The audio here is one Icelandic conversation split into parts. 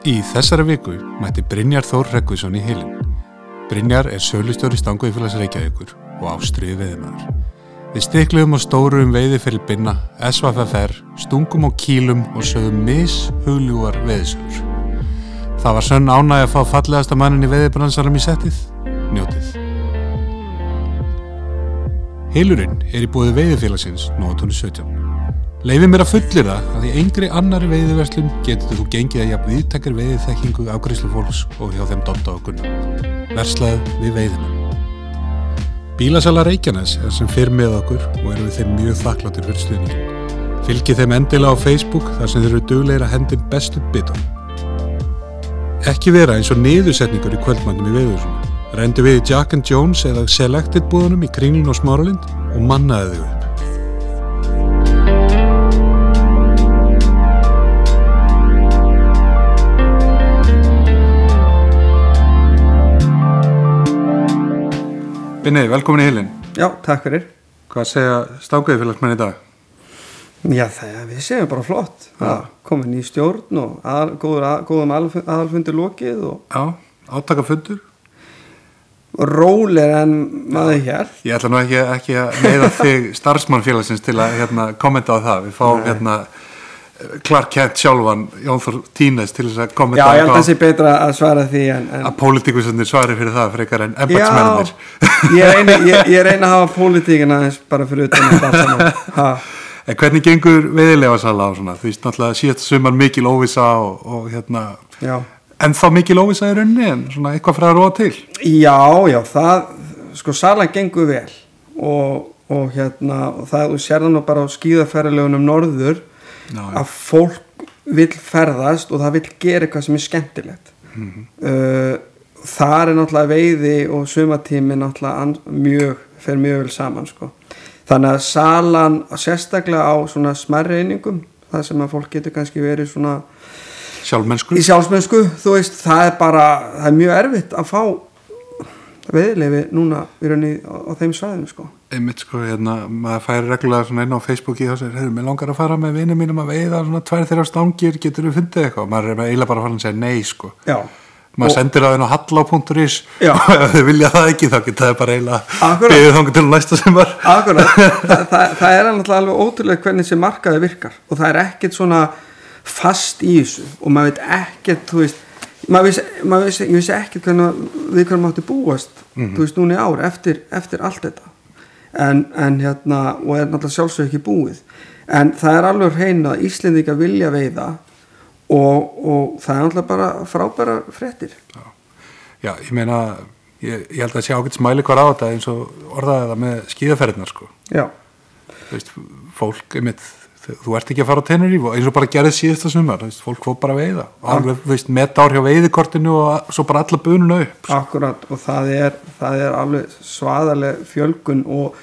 Í þessari viku mætti Brynjar Þór Hreggviðsson í Hylinn. Brynjar sölustjóri Stangavíkufélags Reykjavíkur og ástríðu veiðimaður. Við stikluðum á stóru veiði fyrir Binna, SVFR, stungum á kýlum og sögðum mishuljúar veiðisögur. Það var sönn ánægja að fá fallegasta mannin í veiðibransanum í settið. Njótið. Hylurinn í boði veiðifélagsins Nóatúni 17. Leyfi mér að fullyrða að í engri annarri veiðiverslun getur þú gengið að jafn víðtækar veiðiþekkingu afgreiðslufólks og hjá þeim Dodda og Gunnar. Verslaðu við veiðimenn. Bílasala Reykjanes sem fyrr með okkur og erum við þeim mjög þakkláttir fyrir stuðninginn. Fylgið þeim endilega á Facebook þar sem þeir eru duglegir að henda inn bestu bitunum. Ekki vera eins og niðursetningur í kvöldmannum í veiðihúsinu. Rendu við í Jack & Jones eða Selected búðunum í Kringlun og Smáralind og mannaðu þau upp. Binni, velkomin í Hylinn. Já, takk fyrir. Hvað segja Stangavíkufélagsmenn í dag? Já, við segjum bara flott. Komin í stjórn og góðum aðalfundir lokið. Já, átakafundur. Rólegri en maður hér. Ég ætla nú ekki að neyða þig starfsmannfélagsins til að kommenta á það. Við fáum Clark Kent sjálfan, Jón Þór Tínes til þess að kommenta á. Já, ég held að það sé betra að svara því en að pólitíkusarnir svari fyrir það frekar en embættismennir. Já, ég reyna að hafa pólitíkina eins bara fyrir utan þetta saman. En hvernig gengur veiðileyfasala á svona? Þú veist náttúrulega síðast sumar mikil óvissa og Já. En þá mikil óvissa í rauninni en svona eitthvað frá að róa til? Já, það salan gengur vel og það þú sér það nú bara á skíðaferðalögunum norður að fólk vill ferðast og það vill gera eitthvað sem skemmtilegt. Það náttúrulega veiði og sumatími náttúrulega fer mjög vel saman þannig að salan sérstaklega á svona smærri einingum það sem að fólk getur kannski verið svona í sjálfsmennsku þú veist, það er mjög erfitt að fá veiðileyfi núna í rauninni á þeim svæðum Einmitt maður færi reglulega svona inn á Facebooki og sér, mér langar að fara með vinum mínum að veiða svona 2-3 stangir, getur við fundið eitthvað? Maður eiginlega bara að fara að segja nei Já. Maður sendir það inn á hallá.is og ef þið vilja það ekki þá geta það bara eiginlega beðið þangað til næsta sumar. Akkurat, það náttúrulega alveg ótrúlega hvernig þessi markaði virkar og það ekkert svona fast í þessu og maður veit ekkert, þú veist ég vissi ekkert hvernig mátti búast þú veist núna í ár eftir allt þetta en og náttúrulega sjálfsög ekki búið en það alveg hrein að Íslendingar vilja veiða og það náttúrulega bara frábæra fréttir Já, ég meina ég held að sé ágætt smæli hvar á þetta eins og orðaði það með skíðaferðirnar Já Þú veist, fólk þú ert ekki að fara á Tenerife eins og bara gerði síðasta sumar fólk fór bara að veiða alveg, metár hjá veiðikortinu og svo bara alla bununa upp Akkurat, og það er alveg svaðaleg fjölgun og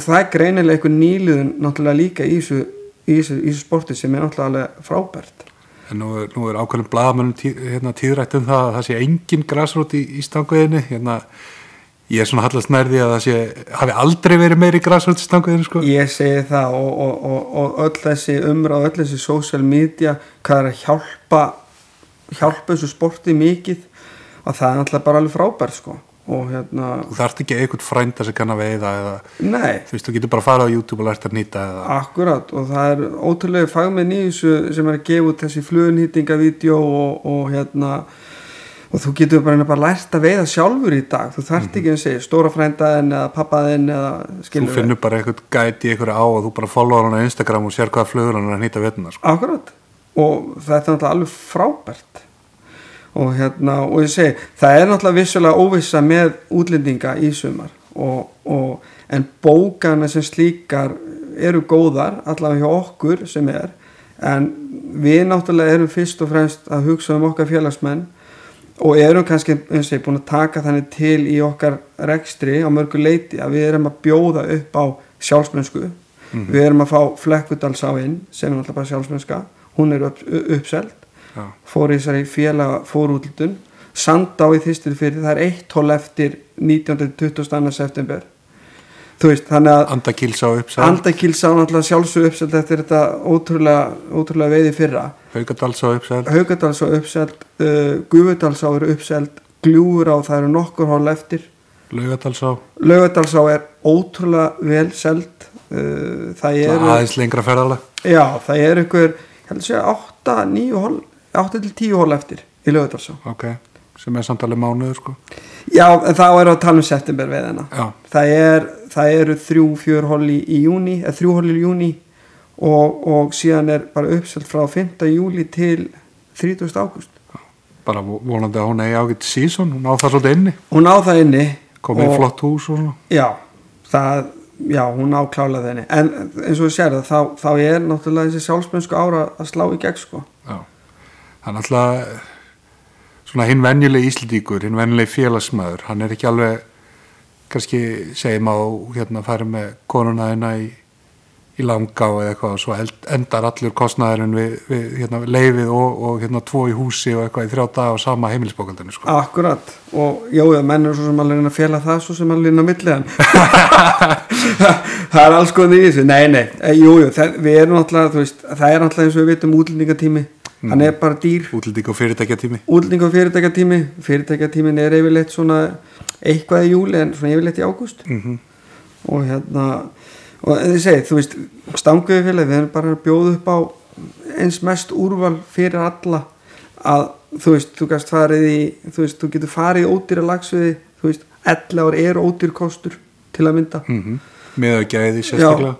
það greinilega eitthvað nýliðun náttúrulega líka í þessu sporti sem náttúrulega alveg frábært En nú ákveðnum blaðamönnum tíðrætt það að það sé engin grasrót í stangveiðinni Ég svona hallast nærði að það hafi aldrei verið meiri grasrót í stangveiðinni Ég segi það og öll þessi umræð, öll þessi social media hvað að hjálpa þessu sporti mikið og það náttúrulega bara alveg frábært og Þú þarft ekki eitthvað frænda sem kann að veiða eða Nei Þú veist, þú getur bara að fara á YouTube og lært að nýta Akkurat, og það ótrúlega fagmenn í þessu sem að gefa út þessi flugnýtingavídeó og þú getur bara lært að veiða sjálfur í dag þú þarft ekki að segja stóra frændaðinn eða pappaðinn eða Þú finnur bara eitthvað gæti í einhverju á og þú bara followar hann á Instagram og sér hvaða flugur hann að nýta vettuna Akkurat, og þetta er náttúrulega alveg frábært og ég segi, það náttúrulega vissulega óvissa með útlendinga í sumar en bókana sem slíkar eru góðar allavega hjá okkur sem en við náttúrulega erum fyrst og fremst að hugsa okkar félagsmenn og erum kannski eins og ég búin að taka þannig til í okkar rekstri á mörgu leiti að við erum að bjóða upp á sjálfsmennsku við erum að fá Flekkudalsá inn sem náttúrulega bara sjálfsmennska hún uppseld fór í þessari félaga fórútlutun Sandá í Þistilfirði, það 1 hól eftir 19. 22. september þú veist, þannig að Andakílsá uppseld, Andakílsá náttúrulega sjálfsög uppseld eftir þetta ótrúlega veiði fyrra, Haukadalsá uppseld, Gufudalsá eru uppseld, Gljúfurá, það eru nokkur hol eftir, Laugardalsá er ótrúlega vel seld, það er aðeins lengra ferðalag, já, það er ykkur, ég held að segja 8 til 10 hol eftir í Laugardalsá, ok, sem samt alveg mánuður sko. Já, en þá erum við að tala september veiðina. Það eru 3-4 hol í júní, eða 3 hol í júní og síðan er bara uppselt frá 5. júli til 30. ágúst. Bara vonandi að hún eigi ágætt síson, hún á það svolítið inni. Hún á það inni. Komið í flott hús og svona. Já, hún á klálega þenni. En eins og þú sér það, þá er náttúrulega þessi sjálfsmennsku ára að slá í gegn sko. Já, það er náttúrulega svona hinn venjulegi Íslendingur, hinn venjulegi félagsmaður, hann er ekki alveg, kannski segjum á færi með konuna þina í Langá eða eitthvað og svo endar allur kostnaðurinn við leifið og 2 í húsi og eitthvað í 3 daga á sama heimilisbókaldinu sko. Akkurat, og menn eru svo sem alveg að fela það svo sem alveg inn á milliðan það er alls góðan í þessu, nei, við erum náttúrulega, þú veist, það er náttúrulega eins og við vitum útlendingatími, hann er bara dýr, útlending og fyrirtækjatími, fyrirtækjatímin er yfirleitt svona eitthvað í júli en svona yfirleitt í ágúst og þið segið, þú veist, stanguði félag, við erum bara að bjóða upp á eins mest úrval fyrir alla að, þú veist, þú gæst farið í, þú veist, þú getur farið í ódýra lagsviði, þú veist, 11 ár er ódýr kostur til að mynda með að gæði sérstaklega.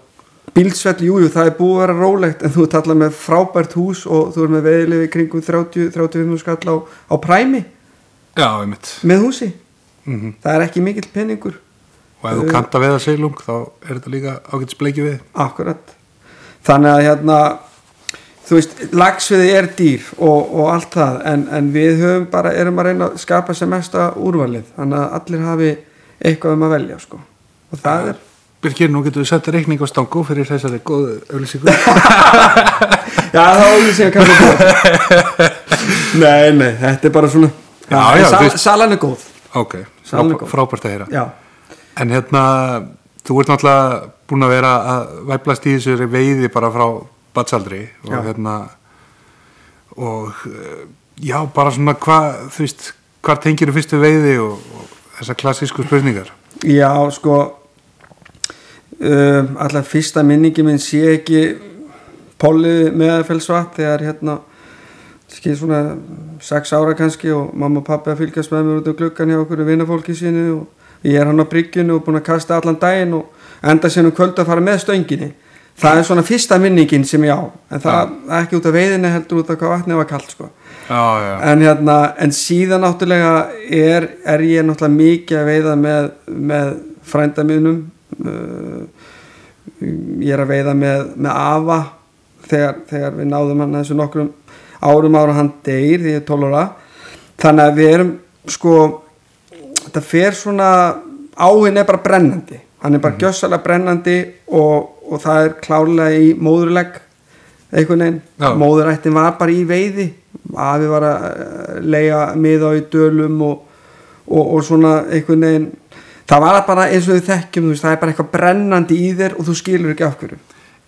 Bílsvell, það er búið að vera rólegt en þú tala með frábært hús og þú er með veiðileyfi kringum 30-35 skall á præmi með húsi það er ekki mikill peningur og ef þú kannt að veiða silung þá er þetta líka ágætis bleiki við. Akkurat, þannig að þú veist, lagsviði er dýr og allt það en við erum að reyna að skapa sem mesta úrvalið, þannig að allir hafi eitthvað að velja sko. Og það er Birgir, nú getur við sett reikning á stangu fyrir þessari góðu auglýsingu. Já, það auglýsingar kannski Nei, þetta er bara svona salan er góð. Ok, frábært að heyra. Já. En þú ert náttúrulega búin að vera að væplast í þessu veiði bara frá barnsaldri og já, bara svona þú veist, hvar tengir þú fyrstu veiði og þessar klassísku spurningar? Já, sko allar fyrsta minningi minn sé ekki Pólli Meðalfellsvatn þegar skil svona 6 ára kannski og mamma og pappi að fylgjast með mér út á gluggan hjá okkur vinafólki sínu og ég er hann á bryggjunu og búin að kasta allan daginn og enda sínum kvöld að fara með stönginni. Það er svona fyrsta minningin sem ég á en það er ekki út af veiðinni heldur út af hvað vatnið var kalt sko. En síðan náttúrulega er ég náttúrulega mikið að veiða með frænda mínum. Ég er að veiða með afa þegar við náðum hann þessu nokkrum árum hann deyr því ég er 12 ára þannig að við erum sko þetta fer svona áhinn er bara brennandi hann er bara gjössalega brennandi og það er klárlega í móðurlegg einhvern veginn móðurættin var bara í veiði afi var að leigja miða í dölum og svona einhvern veginn það var bara eins og við þekkjum veist, það er bara eitthvað brennandi í þér og þú skilur ekki af hverju.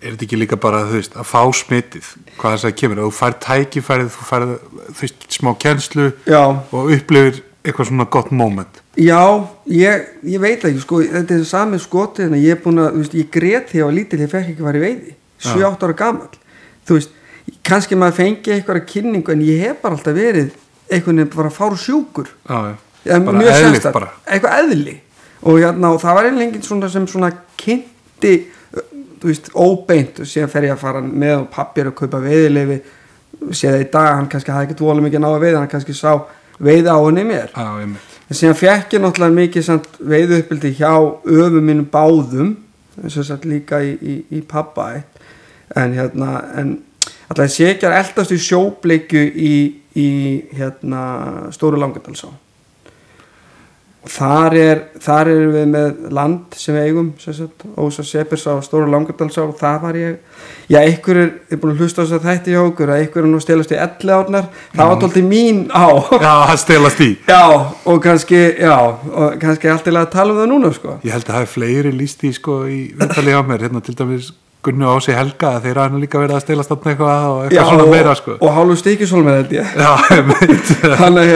Er þetta ekki líka bara þú veist, að fá smitið hvað þess að kemur, þú fær tækifærið þú fær þú veist, smá kennslu og upplifir eitthvað svona gott moment? Já, ég veit ekki sko, þetta er sami skotið en ég er búin að, þú veist, ég grét þegar ég var lítil ég fekk ekki fara í veiði, 7-8 ára gamall þú veist, kannski maður fengi eitthvað kynningu en ég hef bara alltaf verið einhvern veginn bara fár sjúkur bara eðlið bara eitthvað eðli og það var einlega svona sem svona kynnti þú veist, óbeint og síðan fer ég að fara með og pappir að kaupa veiðileyfi séð það í dag, hann kannski hafði ekkert volið mikið að ná að veiða, hann kannski sá veiða á henni mér en síðan fekk ég náttúrulega mikið veiðuppbyldi hjá öfum mínum báðum eins og satt líka í pappa en alltaf sé ekki að eldast í sjóbleikju í Stóru Langadalsá þar erum við með land sem við eigum Ósa Sepirs á Stóru Langardalsá og það var einhver er búin að hlusta á þess að þetta hjá okkur að einhver er nú stelast í 11 árnar það var tóltið mín á það stelast í og kannski allt til að tala það núna sko. Ég held að það fleiri lýst í sko í viðtalið á mér hérna til dæmis Gunnu Ási Helga þeir hafa líka verið að stelast þarna eitthvað og eitthvað svona meira sko. Og hálfu Stíkisólmið held ég. Þannig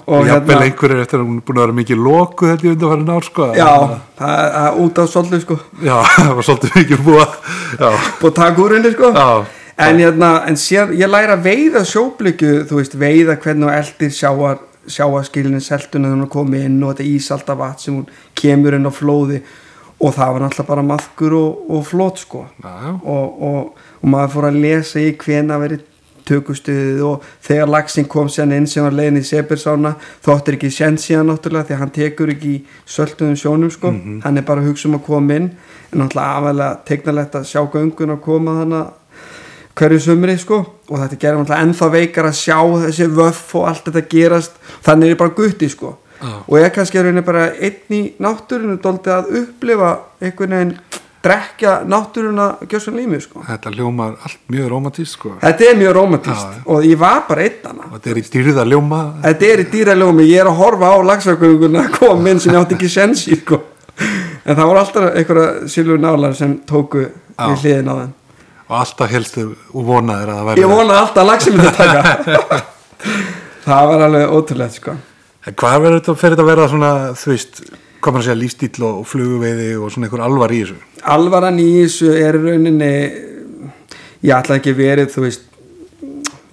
og jafnvel einhverjir eftir að hún er búin að vera mikið lokuð held ég undanfarin ár sko. Já, það er út á svolítið sko. Já, það var svolítið mikið búið að taka úr henni sko. Já. En síðan ég læra að veiða sjóblikju, þú veist, veiða hvernig hún eldir sjáaskilinin seltuna þegar hún komið inn og þetta ísalta vatn sem hún kemur inn á flóði og það var náttúrulega bara maðkur og flót sko og maður fór að lesa í hvenær verið tökustuðið og þegar laxinn kom síðan inn sem var leiðin í Sebirsána þóttir ekki séns síðan náttúrulega því að hann tekur ekki í söltuðum sjónum sko hann er bara að hugsa að koma inn en náttúrulega aðvæðlega tegnalegt að sjá göngun að koma þannig hverju sumri sko og þetta gerir náttúrulega ennþá veikar að sjá þessi vöff og allt þetta gerast þannig er bara gutti sko og ég kannski er rauninni bara einn í náttúrinu dóldi að upplifa einhvern veginn drekja náttúruna gjössan lími sko. Þetta hljómar allt mjög rómantískt sko. Þetta er mjög rómantískt og ég var bara einn hana. Þetta er í dýrðaljóma. Þetta er í dýrðaljóma, ég er að horfa á laxagönguna að koma inn sem ég átti ekki sens í sko. En það voru alltaf einhverja silfur nálar sem tóku í hliðin á þeim. Og alltaf helstu og vonaðir að það verði. Ég vonaði alltaf að laxi myndi taka. Það var alveg ótrúlegt sko. En hvað verður þetta fyrir að vera svona, þú veist, hvað maður segja lífstíll og fluguveiði og svona einhver alvar í þessu? Alvaran í þessu er rauninni, ég ætla ekki verið, þú veist,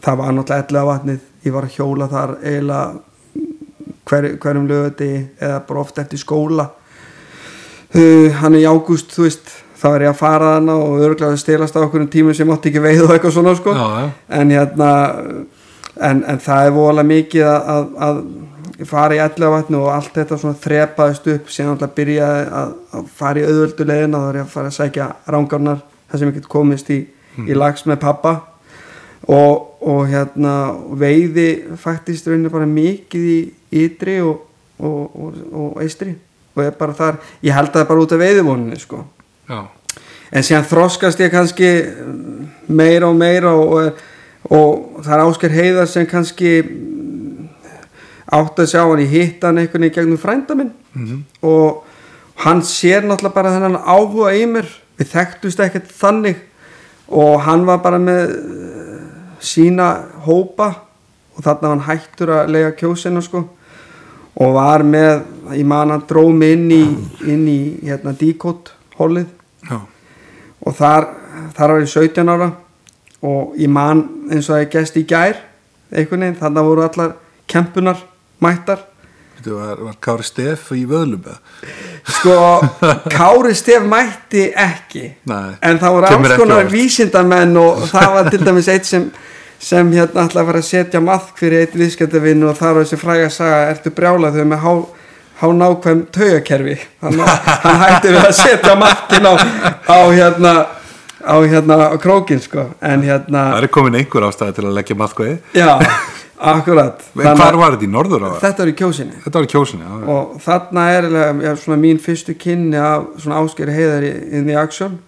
það var náttúrulega 11 vatnið, ég var að hjóla þar eiginlega hverjum lögati eða bara oft eftir skóla. Hann í ágúst, þú veist, þá er ég að fara þarna og örugglega að stelast á okkur tímum sem átti ekki veið og eitthvað svona sko. En en það er voðalega mikið að fara í 11 vatni og allt þetta svona þrepaðist upp síðan alltaf byrjaði að fara í auðvöldulegina þá er ég að fara að sækja rangárnar þar sem ég get komist í lax með pappa og veiði faktist rauninni bara mikið í ytri og eystri og ég bara þar, ég held að það bara út af veiðivóninni sko. Já. En síðan þroskast ég kannski meira og það er Ásgeir Heiðar sem kannski átt að sjá hann í hittan einhvern veginn gegnum frænda minn og hann sér náttúrulega bara þennan áhuga í mér við þekktust ekkert þannig og hann var bara með sína hópa og þarna var hann hættur að lega kjósina sko og var með, ég man hann dróð mig inn í díkót hólið og þar var ég 17 ára og ég man eins og að ég gest í gær einhvern veginn, þannig voru allar kempunar mættar. Þetta var Kári Stef í Vöðlum sko, Kári Stef mætti ekki. Nei, en það voru alls konar vísindamenn og það var til dæmis eitt sem ætlaði að fara að setja maðk fyrir eitt viðskiptavinn og þar var þessi fræga saga ertu brjálað þau með hánákvæm taugakerfi þannig að hann hætti við að setja maðkin á krókin sko en það er komin einhver ástæði til að leggja maðkvæði. Já, akkurat. Hvar var þetta í norður á? Þetta var í Kjósinni. Þetta var í Kjósinni, já. Og þarna er svona mín fyrstu kynni af svona Ásgeiri Heiðari in the action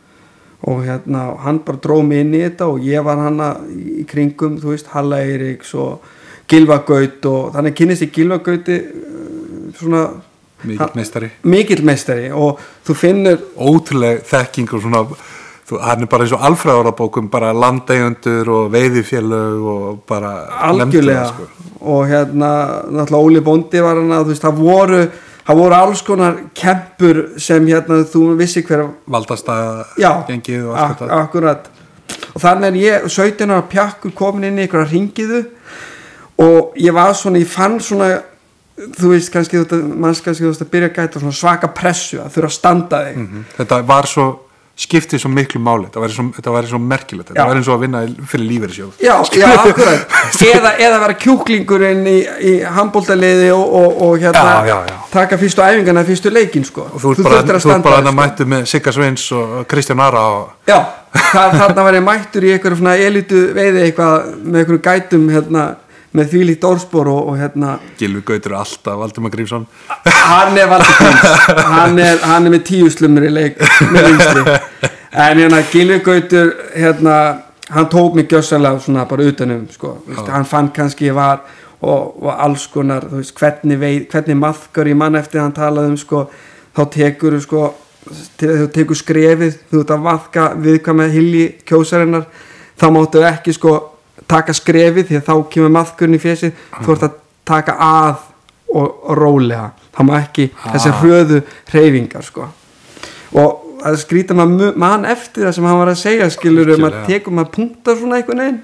og hann bara dróð mig inn í þetta og ég var hana í kringum, þú veist, Halla Eiríks og Gylfa Gaut og þannig kynnist ég Gylfa Gauti svona mikill meistari og þú finnur ótrúleg þekking og svona hann er bara eins og alfræðorðabókum bara landeigendur og veiðifélög og bara algjörlega sko. Og náttúrulega Óli Bóndi var hann að þú veist það voru alls konar kempur sem þú vissi hver Valdastaða gengið og allt þetta akkurat og þannig er ég 17 ára pjakkur komin inn í einhverja ringiðu og ég var svona, ég fann svona þú veist kannski þú veist að byrja að gæta svona svaka pressu að þurfa að standa þig Þetta var svo skiptið svo miklu máli, þetta væri svo merkilegt þetta væri eins og að vinna fyrir lífeyrissjóð já, akkurat eða vera kjúklingurinn í handboltaliði og taka fyrstu æfingana fyrstu leikinn sko og þú ert bara að mættu með Sigga Sveins og Kristján Ara já, þarna var ég mættur í einhverju svona elitu veiði eitthvað með einhverju gætum með þvílíkt orðspor og hérna Gylfi Gautur alltaf Valdimar Grímsson hann er Valdimar Gríms hann er með 10 slumur í leik með vinstri en hérna Gylfi Gautur hérna, hann tók mig gjössalega svona bara utanum sko, hann fann kannski ég var og alls konar, þú veist, hvernig maðkar ég mann eftir hann talaði sko, þá tekur sko þú tekur skrefið, þú ert að vaðka viðkvæma hilji kjósarinnar þá máttu ekki sko taka skrefið því að þá kemur maðkurinn í fésið þú ert að taka að og rólega, þá má ekki þessi hröðu hreyfingar sko og það skrýta mann eftir það sem hann var að segja skilur maður tekur maður punktar svona einhvern veginn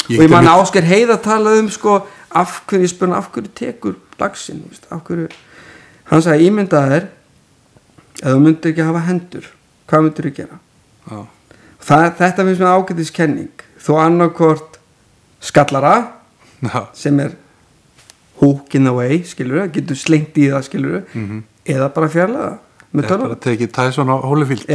og ég man Ásgeir Heiðar talaði sko af hverju tekur dagsinn, af hverju hann sagði ímyndaði þér ef þú myndir ekki hafa hendur hvað myndir þú gera þetta finnst mér ágætiskenning þú annarkvort skallara sem hook in the way skilur getur slengt í það skilur eða bara fjarlæða eða bara tekið Tyson á Holyfield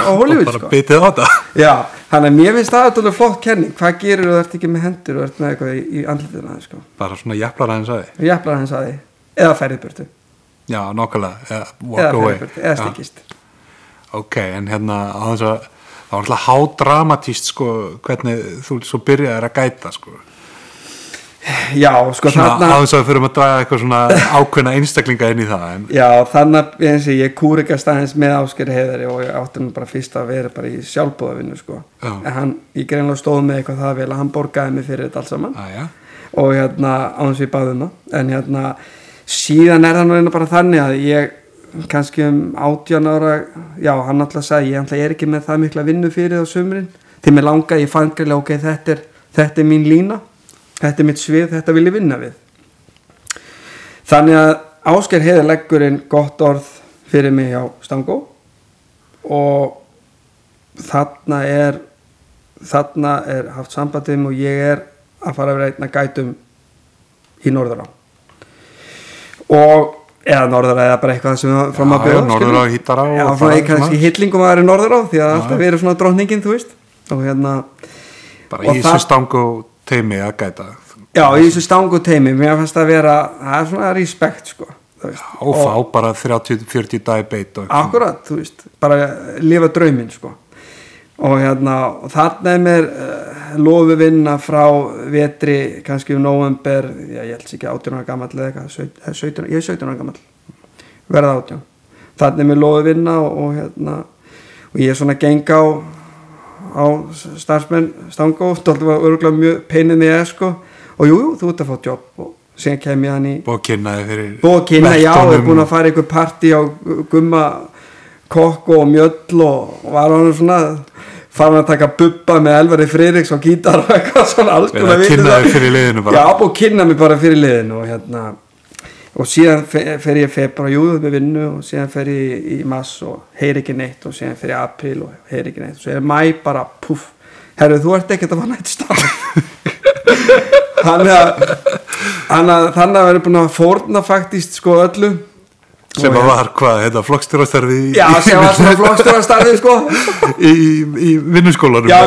og bara bitið á þetta já, þannig að mér finnst það alveg flott kenning hvað gerir þú ert ekki með hendur og ert með eitthvað í andlituna sko. bara svona jafnlar aðeins að því eða ferðið burtu já, nokkulega, walk away eða styggist ok, en hérna á þess að það var alltaf hádramatíst sko hvernig þú svo byrjaðir að gæta sko já sko þarna á þess að fyrir að draga eitthvað svona ákveðna einstaklinga inn í það en... já þannig að ég kúrikast aðeins með Ásgeir Heiðari og ég átti nú bara fyrst að vera bara í sjálfboðavinnu sko en ég greinlega stóð með eitthvað það vel að hann borgaði mig fyrir þetta alls saman og hérna ánum við báðum það en hérna síðan það nú bara þannig að ég kannski 18 ára já, hann alltaf sagði, ég er ekki með það mikla vinnu fyrir á sumrin, til mig langa ég fann greiðlega, ok, þetta er mín lína þetta er mitt svið, þetta vil ég vinna við þannig að Ásgeir Heiðar leggur inn gott orð fyrir mig á Stangó og þarna er haft sambandum og ég er að fara að vera einn að gætum í Norðurá og eða Norðurá eða bara eitthvað sem fram að bjóða Norðurá hýttara já, svona kannski hillingum að vera Norðurá því að alltaf verið svona drottningin, þú veist og hérna bara í þessu Stangó teimi að gæta já, í þessu Stangó teimi mér fannst að vera, það er svona respekt sko, og fá bara 30-40 dag beit akkurat, þú veist, bara lifa drauminn sko og hérna, og þarna er mér lofu vinna frá vetri kannski nóvember, ég held ekki 18 ára gamall eða eitthvað, 17, ég er 17 ára gamall verða 18 þarna er mér lofu vinna og hérna og ég er svona geng á starfsmenn Stangó, það var örgulega mjög peininni sko og jú, þú ert að fá jobb og síðan kem ég hann í bókynnaði fyrir já, ég er búin að fara í einhver partí á Gumma Kokko og Mjöll og var hann svona farin að taka Bubba með Elvari Friðriks og gítar og eitthvað svona alls konar kynnaði fyrir liðinu bara já, búin að kynna mig bara fyrir liðinu og hérna og síðan fer ég februar júð með vinnu og síðan fer ég í mars og heyri ekki neitt og síðan fer ég apríl og heyri ekki neitt og síðan mæ bara puff, herru þú ert ekkert að fara nætt starf þannig að verður búin að fórna faktist sko öllu sem að var hvað, þetta flokkstjórastarfi já, sem var svona flokkstjórastarfi sko í vinnuskólanum já,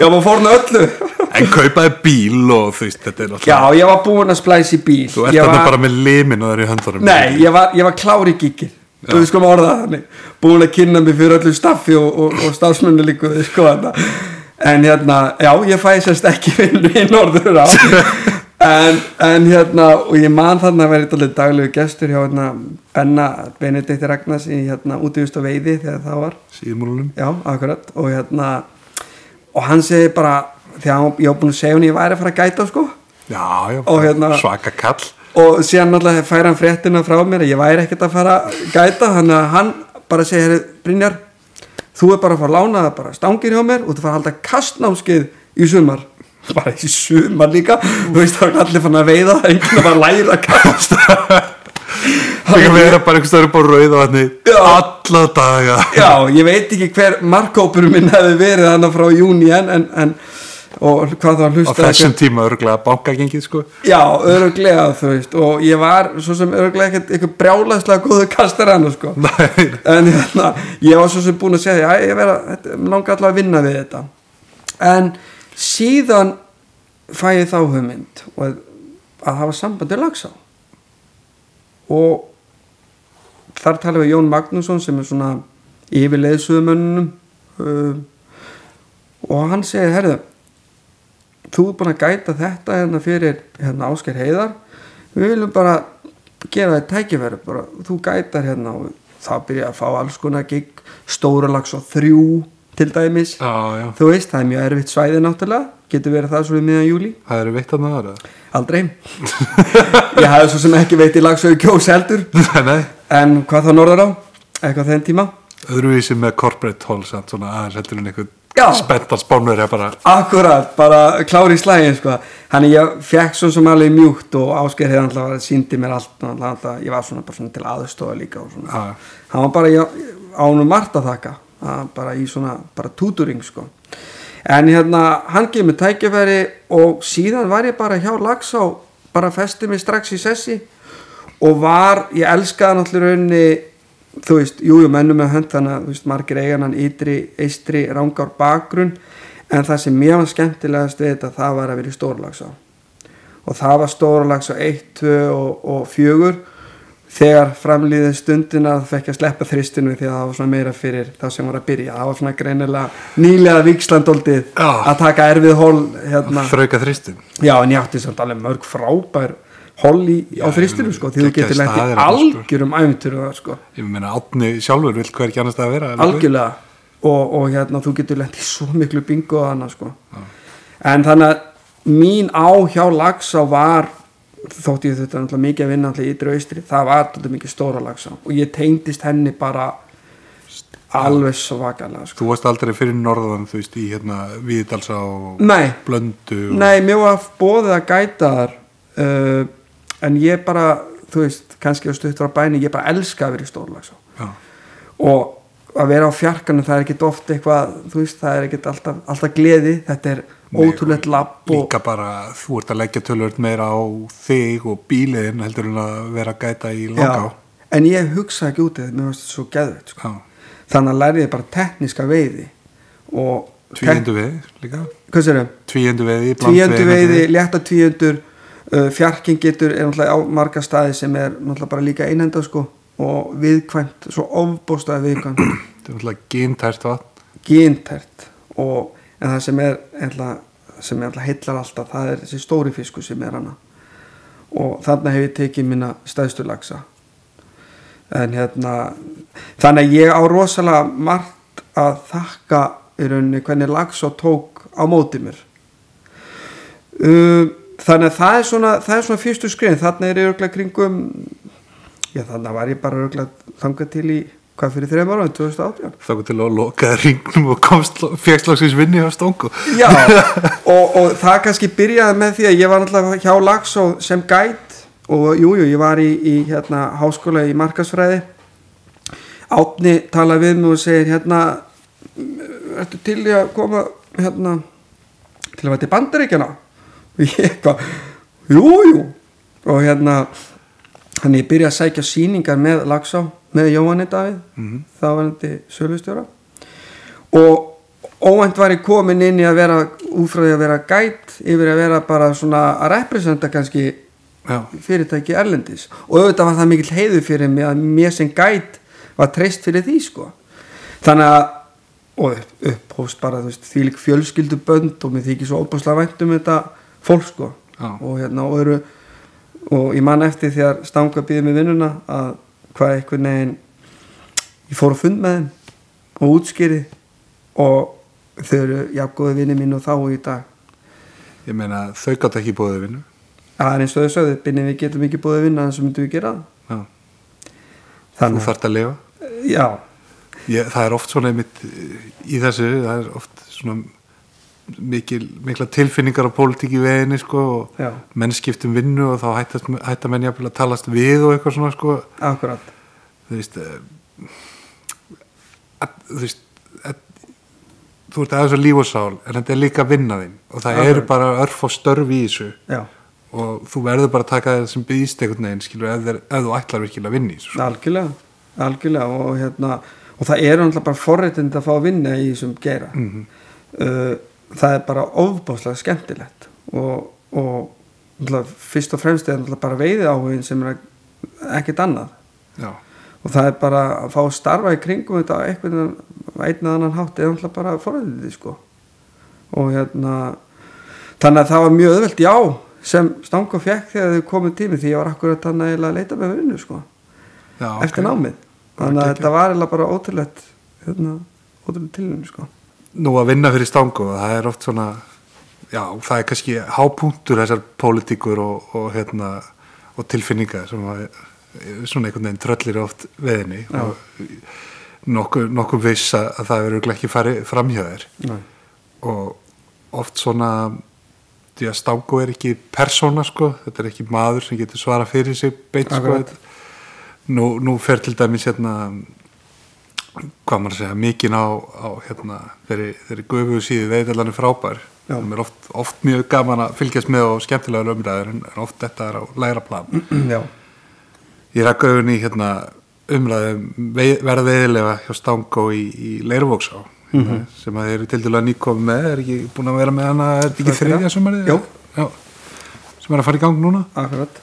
maður fórna öllu en kaupaði bíl og þú veist, þetta er alltaf já, ég var búin að splæsa í bíl þú ert þarna bara með limin og það er í höndunum nei, ég var klár í gigið þú veist sko maður orðað þannig búin að kynna mig fyrir öllu staffi og stafsmennu líku sko en hérna, já, ég fæ sérst ekki vinnu í Norðurá en hérna og ég man þarna að vera eitthvað daglegu gestur hjá hérna Benna Benedikt Ragnars í hérna útivist og veiði þegar það var síðmúlunum já, akkurat og hérna og hann segi bara þegar ég var búin að segja hún ég væri að fara að gæta sko já, og hérna svaka kall og síðan náttúrulega fær hann fréttina frá mér að ég væri ekkert að fara að gæta þannig að hann bara segir Brynjar, þú er bara að fara að lána það bara stangir hjá mér og þú fara að halda kastnámskeið í sumar bara í sumar líka þú veist það var allir fann að veiða einhvern var að læra að kasta það kan vera bara einhvers staðar upp á Rauðavatni alla daga já, ég veit ekki hver markkópurum minn hefði verið þannig frá júni en og hvað það var hlusta á þessum tíma örglega bankagengið sko já, örglega þú veist og ég var svo sem örglega eitthvað brjálæðslega góðu kastar hann sko en hérna, ég var svo sem búin að segja ég langa alltaf að vinna við þetta en síðan fæ ég þá hugmynd og að hafa samband við Laxá og þar tala við Jón Magnússon sem svona yfir leiðsögumönnunum og hann segir, herðu, þú er búin að gæta þetta fyrir Ásgeir Heiðar, við viljum bara gera þetta tækifæri, bara þú gætar og þá byrja að fá alls konar gig, Stóralaxá 3 til dæmis, þú veist, það er mjög erfitt svæði náttúrulega, getur verið það svo í miðjan júlí. Það eru veitt að maður? Aldrei. Ég hafði svo sem ekki veit í Laxá í Kjós heldur. Nei. En hvað þá norðar á? Eitthvað þenn tíma? Öðruvísi með corporate hall, svona aðeins heldur en einhvern spenntar spánur bara. Akkurat, bara klári í slægin, sko. Þannig ég fekk svo sem alveg mjúkt og Ásgeir hefði alltaf sýndi mér allt, ég var svona bara svona til aðstofa líka og svona. Hann var bara á honum margt að þakka, bara í svona, bara tutoring, sko. En hann gefið mér tækifæri og síðan var ég bara hjá Laxá, bara festi mig strax í sessi og ég elskaði náttúrulega raunni, þú veist, mennum með hönd þannig að, þú veist, margir eiganan ytri, eystri, Rangár bakgrunn en það sem mér var skemmtilegast við þetta, það var að vera í Stóralaxá og það var Stóralaxá 1, 2 og 4 þegar framlíðið stundina fekk ég að sleppa þristinu því að það var svona meira fyrir það sem var að byrja, það var svona greinilega nýlega víkslandoldið að taka erfið hól Frauka þristin. Já, en ég átti samt alveg mörg frábær hól á þristinu, sko, því þú getur lent í algjörum ævintýrum, sko. Ég meina, Árni sjálfur vill hver ekki annars það að vera. Algjörlega, og þú getur lent í svo miklu bingo að hana, sko. En þannig að mín hjá Laxá var, þótt ég þetta náttúrulega mikið að vinna alltaf í ytri og austri, það var þetta mikið Stóralaxá og ég tengdist henni bara alveg svakalega, sko. Þú varst aldrei fyrir norðan, þú veist, í Víðidalsá og Blöndu og... Nei, mér var boðið að gæta þar en ég bara, þú veist, kannski á stutt frá bæni, ég bara elska að vera í Stóralaxá og að vera á fjarkanum, það er ekkert oft eitthvað, þú veist, það er ekkert alltaf gleði, þetta er ótrúlegt labb og líka bara, þú ert að leggja tölvöld meira á þig og bíliðin heldur en að vera að gæta í Langá. En ég hugsa ekki út eða, mér varst þetta svo geðveikt, sko. Þannig að lærði ég bara tekníska veiði og tvíundu veiði líka? Hvað sér þau? Tvíundu veiði, létta tvíundur, fjarking getur er náttúrulega á marga staði sem er náttúrulega bara líka einhenda, sko, og viðkvæmt, svo ofbóstaði viðkvæmt. Þetta er náttúrulega gintært vatn. Gintært, en það sem er heillar alltaf, það er þessi stóri fiskur sem er hana. Og þarna hef ég tekið mína stærstu laxa. En þannig að ég á rosalega margt að þakka í rauninni hvernig Laxá tók á móti mér. Þannig að það er svona fyrstu skrifin, þarna er ég örugglega kringum, þannig var ég bara örugglega þangað til í, hvað fyrir 3 ára, 2018. Þangað til að lokaði ringnum og fékkst loksins vinni á Stongu. Já, og það kannski byrjaði með því að ég var náttúrulega hjá Laxá sem gæt og ég var í háskóla í markaðsfræði. Árni talaði við mig og segir, ertu til í að koma, til að vera til Bandaríkjanna? Og ég eitthvað, jú og þannig ég byrjaði að sækja sýningar með Laxá, með Jóhanni Davíð, það var sölustjóra og óvænt var ég komin inn í að vera úfröði að vera gæt yfir að vera bara svona að representa kannski fyrirtæki erlendis og auðvitað var það mikill heiður fyrir mig að mér sem gæt var treyst fyrir því, sko. Þannig að og upphófst bara, þú veist, þvílík fjölskyldubönd og mér þykir svo óbúslega vænt þetta fólk, sko. Og ég man eftir þegar Stanga býði með vinnuna að hvað einhvern veginn ég fór að fund með þeim og útskýri og þau eru jafngóði vinni mín og þá og í dag. Ég meina, þau gátt ekki bóðið vinnu? Það er eins og þau sögðu, Binni, við getum ekki bóðið vinna en svo myndum við gera það. Þú þarft að lifa? Já. Það er oft svona einmitt í þessu, það er oft svona mikla tilfinningar á pólitík í veginni, sko, og menn skiptum vinnu og þá hætta menn jafnvel að talast við og eitthvað svona, sko. Akkurat. Þú veist þú ert aðeins á líf og sál en þetta er líka vinnaðinn og það eru bara örf og störf í þessu og þú verður bara að taka það sem býðst einhvern veginn, skilur, ef þú ætlar virkilega að vinna í þessu. Algjörlega og það eru náttúrulega bara forréttindi að fá að vinna í þessum geira. Það er bara ofboðslega skemmtilegt og fyrst og fremst er bara veiði áhugin sem ekkert annað. Já. Og það bara að fá að starfa í kringum þetta einn eða annan hátt eða bara forræðið sko. Og þannig að það var mjög auðvelt já sem Stanko fekk þegar þau komið tími því ég var akkurat þannig að leita með vinnu sko. Já, eftir námið þannig að þetta var bara ótrúlegt ótrúlegt tilhörn sko. Nú að vinna fyrir Stanko það er oft svona já, það er kannski hápunktur þessar pólitíkur og tilfinningar sem að svona einhvern veginn tröllir oft veðinni og nokkuð viss að það verður ekki farið framhjá þér. Nei. Og oft svona því að Stanko er ekki persóna sko, þetta er ekki maður sem getur svara fyrir sig beint sko. Nú fer til dæmis hvað maður að segja mikinn á þeirri gufu síðu veiðalann frábær sem er oft mjög gaman að fylgjast með og skemmtilegar umræður en oft þetta er á lægra plan. Já. Ég rak augun í umræðu verða veiðilega hjá Stanko í Leirvogsá sem að þeir eru til dæla nýkomið með er ekki búin að vera með hana er þetta ekki þriðja sumarið? Já, sem að fara í gang núna. Akkurat.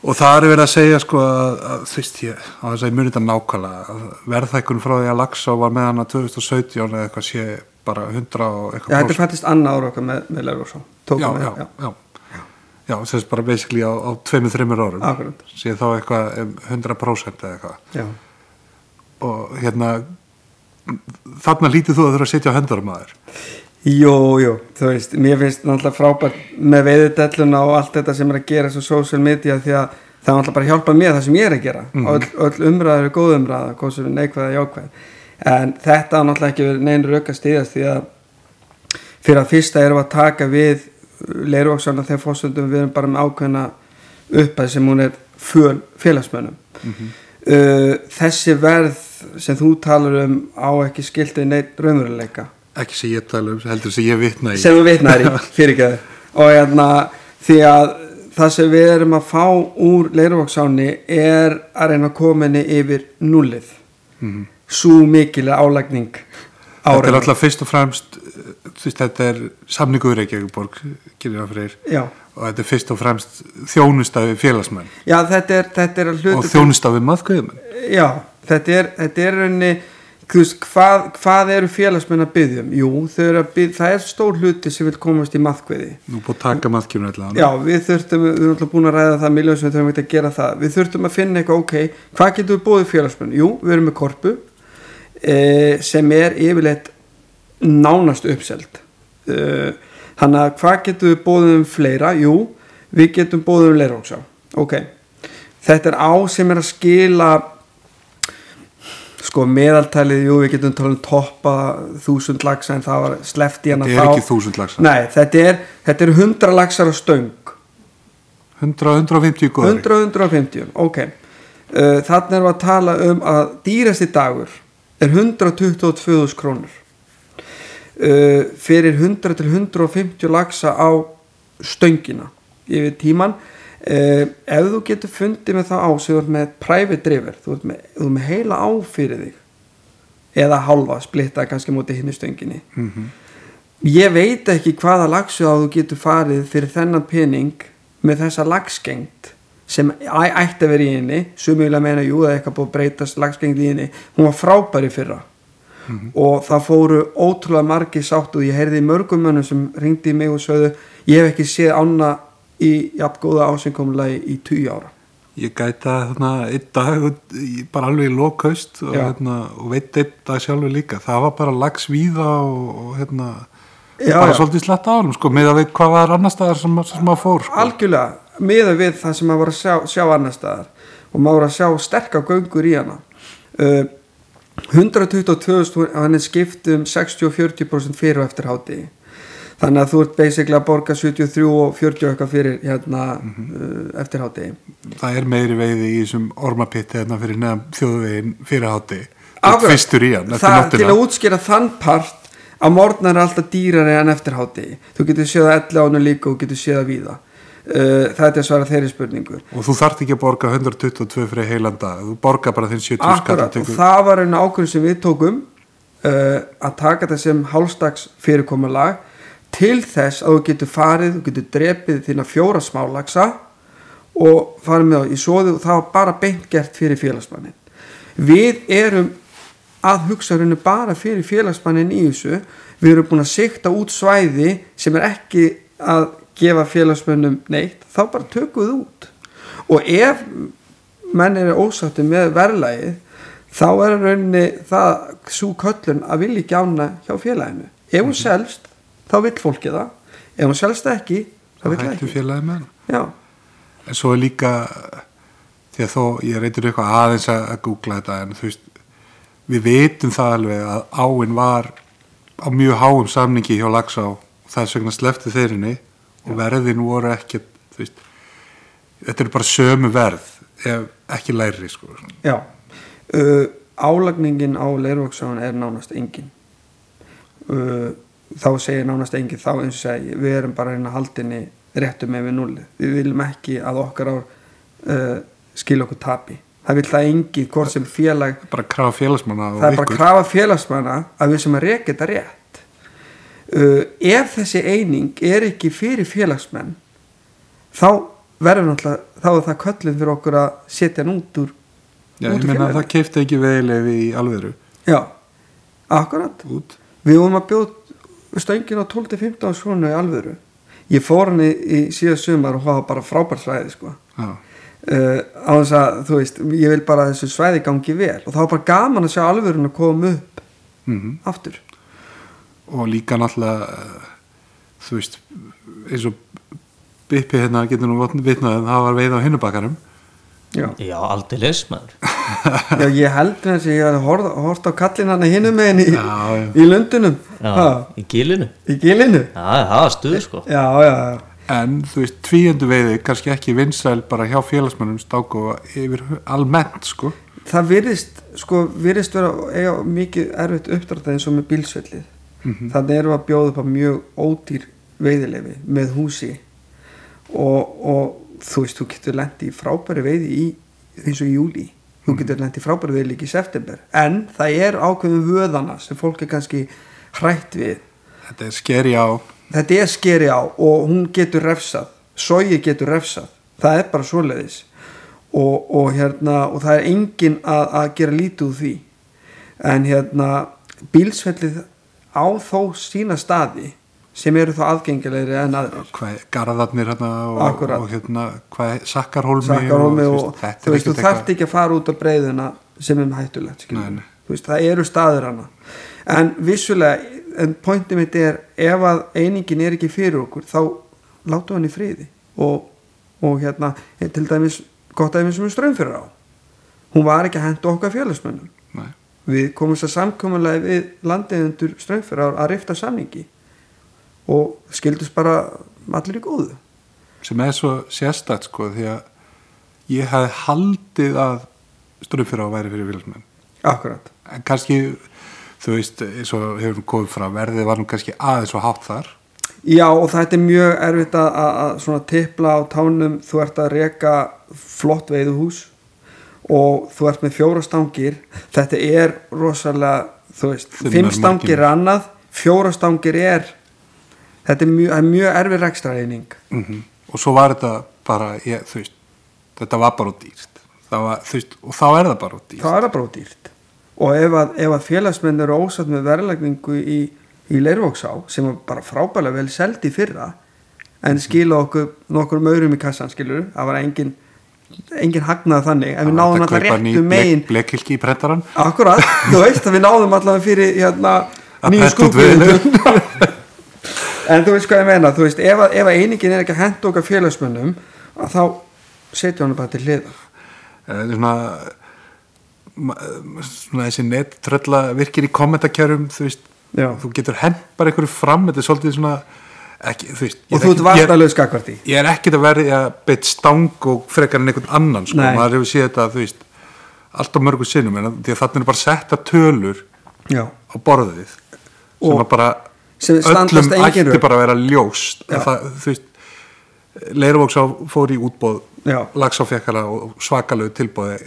Og það er verið að segja sko að þú veist ég á þess að ég muni þetta nákvæmlega að verðhækkun frá því að Laxá var með hana 2017 eða eitthvað sé bara 100 og eitthvað. Já, þetta fættist annað ára okkar með Leirvogsá. Já, þess bara basically á 2-3 árum. Akkurat. Séð þá eitthvað 100% eða eitthvað. Já. Og þarna lítið þú að þurfa að sitja á hendurum aður. Jú, þú veist, mér finnst náttúrulega frábært með veiðidelluna og allt þetta sem að gera svo social media því að það náttúrulega bara hjálpa mér það sem ég að gera. Öll umræður er góð umræða, góð sem neikvæð og jákvæð. En þetta náttúrulega ekki verið nein rök að styðjast því að fyrir að fyrsta erum að taka við Leirvogsána þegar fórsöndum við erum bara með ákveðna uppæð sem hún er félagsmönnum. Þessi verð sem þú talar á ekki skiltið neitt raunveruleika. Ekki sem ég tala heldur sem ég vitna í. Sem þú vitnar í, fyrirgefðu. Og því að það sem við erum að fá úr Leirvogsáni er að reyna að koma henni yfir núllið. Svo mikil álagning á þetta er alltaf fyrst og fremst þetta er samningur Reykjavíkurborg gerir það fyrir og þetta er fyrst og fremst þjónustafi félagsmenn þetta er og þjónustafi maðkvöðumenn þetta er rauninni hvað eru félagsmenn að biðja jú, það er stór hluti sem vil komast í maðkvöði nú búið að taka maðkvöðun allavega já, við erum alltaf búin að ræða það miljón sem við þurfum að gera það við þurfum að finna eitthvað, hvað getum við búið félagsmenn jú, við erum með korpu sem er yfirleitt nánast uppselt þannig að hvað getum við bóðum fleira jú, við getum bóðum Leirvogsá þetta er sem er að skila sko meðaltalið jú, við getum talað toppa 1000 laxa en það var sleppt í hana þetta er ekki 1000 laxa nei, þetta er 100 laxar á stöng 150 góðri 150, þannig erum við að tala að dýrasti dagur er 122.000 krónur fyrir 100 til 150 laxa á stöngina yfir tíman ef þú getur fundið með það sem þú ert með private driver þú ert með heila á fyrir þig eða hálfa splitta kannski móti hinni stönginni ég veit ekki hvaða laxu þú getur farið fyrir þennan pening með þessa laxgengt sem ætti að vera í henni sumulega meina jú það eitthvað búið að breytast laxgengt í henni hún var frábæri fyrra og það fóru ótrúlega margir sátt og ég heyrði mörgum mönnum sem ringdi í mig og sögðu ég hef ekki séð ána í jafn góða ásynkomulagi í 20 ára ég gæta einn dag bara alveg í lokhaust og veit einn dag sjálfur líka það var bara lax víða og bara svolítið slatt á hann sko, með að við hvað var annar staðar sem maður fór sko. Algjörlega, með að við það sem maður var að sjá annar staðar og maður var að sjá sterkar göngur í hana 122.000 hann er skipt 60-40% fyrir og eftir hádegi þannig að þú ert basically að borga 73 og 40 eitthvað fyrir eftir hádegi það er meiri veiði í þessum ormapitti fyrir neðan þjóðvegin fyrir hádegi fyrstur í hann til að útskýra þann part að morgnar er alltaf dýrari en eftir hádegi þú getur séð að 11 ánum líka og getur séð að víða þetta er svara þeirri spurningu og þú þarft ekki að borga 122 fyrir heilan dag þú borga bara þinn 70 skall og það var einu ákvörðun sem við tókum að taka þetta sem hálfstags fyrirkomulag til þess að þú getur farið, þú getur drepið þína 4 smálaxa og farið með í soðu og það var bara beint gert fyrir félagsmannin. Við erum að hugsa henni bara fyrir félagsmannin í þessu. Við erum búin að sigta út svæði sem ekki að gefa félagsmönnum neitt, þá bara tökum við út. Og ef menn ósátti með verðlagið, þá rauninni það sú köllun að vilja ekki ána hjá félaginu. Ef hún selst, þá vill fólki það. Ef hún selst ekki, þá vill það ekki. Félagið með hann. Já. En svo líka, því að þó, ég reytir eitthvað aðeins að googla þetta, en þú veist, við vitum það alveg að áin var á mjög háum samningi hjá Laxá og þess vegna sleppti þeirrinni og verðin voru ekki, þú veist, þetta er bara sömu verð, ef ekki lægri, sko. Já. Álagningin á Leirvogsán nánast engin. Þá segir nánast engin, þá eins og segi, við erum bara að halda henni réttum með við nullið. Við viljum ekki að okkar ár skilja okkur tapi. Það vil það engin, hvort sem félag... Bara krafa félagsmanna og ykkur. Það er bara krafa félagsmanna að við sem að reka þetta rétt. Ef þessi eining ekki fyrir félagsmenn, þá verður náttúrulega, þá það köllin fyrir okkur að setja hann út úr Já, ég meina að það keipti ekki veiðileyfi í alvöru. Já, akkurat. Út. Við vorum að bjóða stöngin á 12-15 svona í alvöru. Ég fór hann í síðast sumar og það var bara frábært svæði, sko. Já. Á þess að, þú veist, ég vil bara þessu svæði gangi vel og það var bara gaman að sjá alvörun að koma upp aftur. Og líka náttúrulega, þú veist, eins og Bippi hérna getur nú vitnað að það var veið á Hinnubakkanum. Já, aldeilis maður. Já, ég held með þess að ég hafði hort á kallinn hann hinum megin í Lundunum. Já, í Gilinu. Í Gilinu? Já, það var stuð, sko. Já. En, þú veist, tvíundu veiði, kannski ekki vinsæl bara hjá félagsmönnum sták og yfir almennt, sko. Það virðist vera mikið erfitt uppdrátt eins og með bílsvellið. Þannig erum við að bjóða upp á mjög ódýr veiðileyfi með húsi og þú veist, þú getur lent í frábæri veiði eins og í júlí. Þú getur lent í frábæri veiði líka í september. En það ákveðum vöðana sem fólk kannski hrætt við. Þetta skeri á. Þetta skeri á og hún getur refsað. Sogi getur refsað. Það bara svoleiðis. Og það enginn að gera lítið úr því. En bílsvellið á þó sína staði sem eru þá aðgengilegri en aðrir. Garðarnir og Sakkarhólmi og þú veist, þú þarft ekki að fara út á breiðuna sem hættulegt. Þú veist, það eru staðir hana. En vissulega, en pointið mitt ef að einingin ekki fyrir okkur, þá látum hann í friði. Og til dæmis, gott dæmis sem Straumfjörður á. Hún var ekki að henda okkar félagsmönnum. Nei. Við komumst að samkomulega við landeigendur Straumfjörður að rifta samningi. Og skildust bara allir í góðu. Sem svo sérstakt, sko, því að ég hafði haldið að Straumfjörður væri fyrir félagsmenn. Akkurat. En kannski, þú veist, eins og hefur komið frá verðið var nú kannski aðeins og hátt þar. Já, og þetta mjög erfitt að svona tippla á tánum. Þú ert að reka flott veiðuhús og þú ert með 4 stangir. Þetta rosalega, þú veist, 5 stangir annað, 4 stangir þetta mjög erfið rekstrareining. Og svo var þetta bara, þú veist, þetta var bara dýrt. Og þá það bara dýrt. Það það bara dýrt. Og ef að félagsmenn eru ósatt með verðlagningu í Leirvogsá, sem var bara frábælega vel selt í fyrra, en skila okkur nokkur aurum í kassan, skilur, það var engin hagnað þannig, en við náðum alltaf réttu megin. Blekkilki í prentaran. Akkurat, þú veist að við náðum alltaf fyrir nýju skúpum. En þú veist hvað ég meina, þú veist, ef einingin ekki að henda okkar félagsmönnum, þá setja hann bara til hliðar. Svona þessi nettrölla virkir í kommentarkjörum, þú veist, þú getur hent bara einhverju fram, þetta svolítið svona, ekki, þú veist. Og þú ert varnarlaus gagnvart því. Ég ekkert að verði að beitt stang og frekar en einhvern annan, sko, maður hefur séð þetta, þú veist, allt á mörgum sinnum, en því að þarna bara setta tölur á borðið, sem að bara öllum ætti bara að vera ljóst það, þú veist, Leirvogsá fór í útboð, Laxá fékk hana og svakalegu tilboði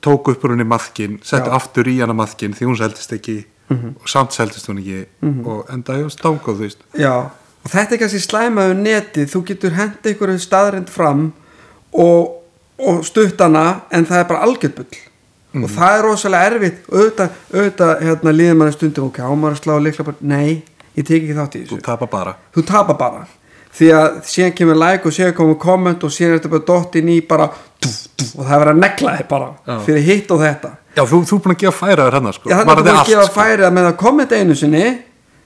tók upp úr henni maðkin, setti aftur í hana maðkin því hún seldist ekki og samt seldist hún ekki og endaði á Stango, þú veist. Já, og þetta kannski slæmaður netið, þú getur hent einhverju staðrind fram og stutt hana, en það bara algjörbull og það rosalega erfitt, auðvitað líður manni stundum, ok, ámar að slá líkla bara, nei, ég tek ekki þátt í þessu. Þú tapar bara því að síðan kemur like og síðan komur komment og síðan þetta bara dott inn í bara og það verður að negla þig bara fyrir hitt og þetta. Já, þú búin að gefa færaður hérna, sko. Já, það er búin að gefa færaður með að kommenta einu sinni,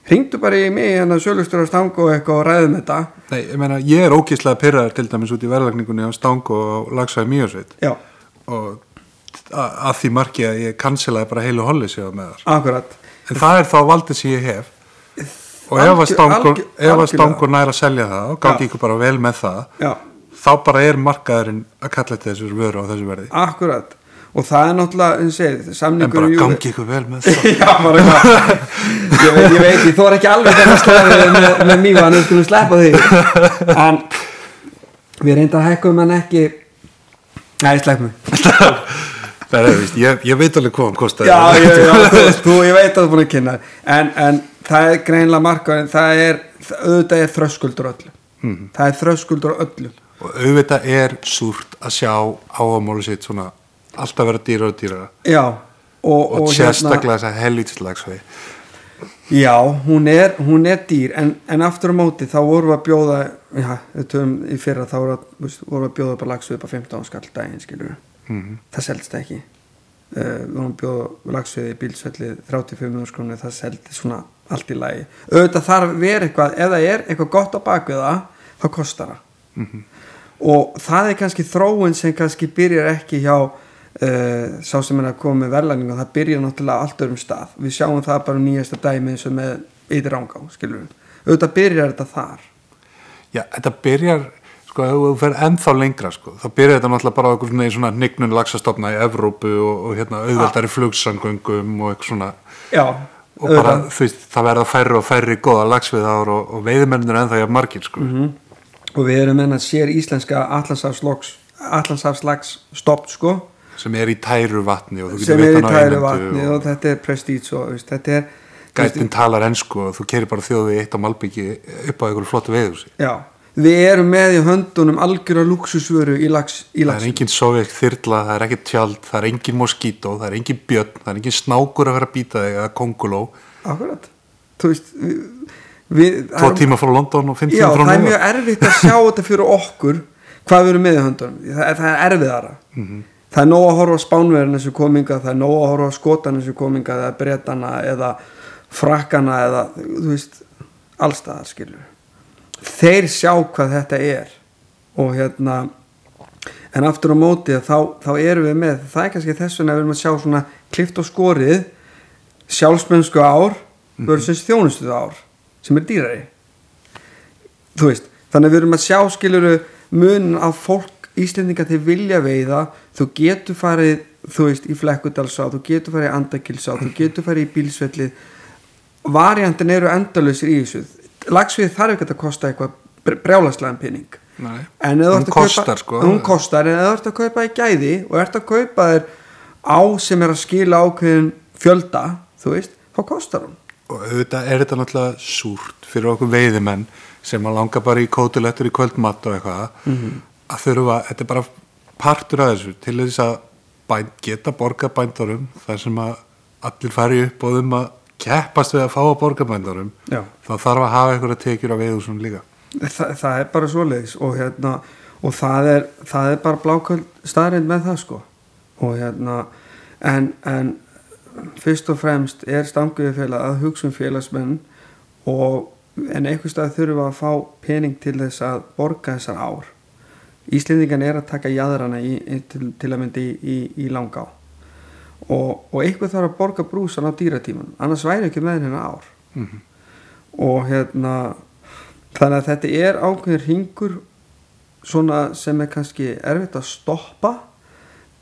hringdu bara í mig sölustjóra Stango og eitthvað og ræðum þetta. Nei, ég meina, ég er ógeðslega pirraður til dæmis út í verðlagningunni á Stango og Laxá í Mývatnssveit. Já. Og að því marki að ég cancelaði bara heilu holli sig á með þar. Akkurat. En það er þá valdið sem ég hef. Og ef að Stango nær að selja það og gangi ykkur bara vel með það, þá bara er markaðurinn að kalla þetta þessur vöru á þessu verði. Akkurat. Og það er náttúrulega, samningur... En bara gangi ykkur vel með það. Já, bara ég veit, ég þór ekki alveg þegar að slæða með Mývatn, við skulum sleppa því. En við reynda að hækkum en ekki... Nei, sleppum. Það er, víst, ég veit alveg hvað hann kostaði. Já, ég veit að þú er búin að kynna. En það er greinlega markaðurinn, auðvitað er þröskuldur öllu. Það er þröskuldur öllu. Og auðvitað er súrt að sjá áhugamálið sitt svona alltaf vera dýrar og dýrara. Já. Og sérstaklega þess að helvítislagsvegi. Já, hún er dýr, en aftur á móti þá vorum við að bjóða, við töfum í fyrra, þá vorum við að bjóða bara lagsvegi bara 15 skall daginn, skilur við. Það seldist ekki. Við vorum að bjóða lagsvegi í Bílsvelli 35 krónur, það seldist svona allt í lagi. Auðvitað þarf verið eitthvað, ef það er eitthvað gott á bakvið það, þá kostar það. Og það er kannski þróun sem kannski byrjar ekki hjá sá sem er að koma með verðlagningu, það byrjar náttúrulega allt öðrum stað. Við sjáum það bara nýjasta dæmi eins og með Ytri Rangá, skilur við. Auðvitað byrjar þetta þar. Já, þetta byrjar, sko, ef þú fer ennþá lengra, sko, þá byrjar þetta náttúrulega bara á eitthvað svona hnignun laxastofna í Evrópu og auðveldari flugsamgöngum og eitthvað svona. Já. Og bara, þú veist, það verða færri og færri góða laxveiðiár og veiðimennir ennþá jafn margir, sko. Og við erum enn að sér íslenska Atlantshafslax stopp, sko. Sem er í tæru vatni og þú getur veitt hann á einhentu og þetta er prestíts og þetta er gætinn talar ensku og þú keyrir bara þjóðið eitt á malbyggi upp á einhverju flottu veiðhúsi. Já, við erum með í höndunum algjöra lúxusvöru í lax. Það er engin sovésk þyrla, það er ekkert tjald, það er engin moskító, það er engin björn, það er engin snákur að vera að býta þig eða konguló. Akkurat. Þú veist, 2 tíma frá London og 5 tíma frá New York. Já, það er mjög erfitt að sjá þetta fyrir okkur hvað við erum með í höndunum. Það er erfiðara. Það er nóg að horfa á Spánverðina sem kominga, það er nóg að horfa á Skotana sem kominga eða Bretana eða Frakkana eða, þú veist, allstaðar, skilur. Þeir sjá hvað þetta er og en aftur á móti þá erum við með, það er kannski þess vegna við erum að sjá svona klift og skorið sjálfsmennsku ár versus þjónustu ár sem er dýrari. Þú veist, þannig við erum að sjá, skilur, mun af fólk Íslendingar til vilja veiða, þú getur farið, þú veist, í Flekkudalsá, þú getur farið í Andakilsá, þú getur farið í Bílsvelli. Variantin eru endalausir í þessu. Laxveiði þarf ekki að kosta eitthvað brjálaslegan pening. Nei, hún kostar, sko. Hún kostar, en ef þú ert að kaupa í gæði og ert að kaupa þér á sem er að skila ákveðin fjölda, þú veist, þá kostar hún. Og auðvitað er þetta náttúrulega súrt fyrir okkur veiðimenn sem að langa bara í kótilettur í kvöldmatt og eitthvað. Að þurfa, þetta er bara partur af þessu til þess að geta borgað bændurum þar sem að allir fari upp og að keppast við að fá að borga bændurum. Þá þarf að hafa einhverja tekjur af veiðhúsum líka. Það er bara svoleiðis og það er bara bláköld staðreind með það, sko. Og en fyrst og fremst er Stanguðufélag að hugsa félagsmenn en einhvers stað þurfa að fá pening til þess að borga þessar ár. Íslendingan er að taka jaðrana til að myndi í Langá og eitthvað þarf að borga brúsan á dýratíman, annars væri ekki með hennar ár. Og þannig að þetta er ákveðin hringur svona sem er kannski erfitt að stoppa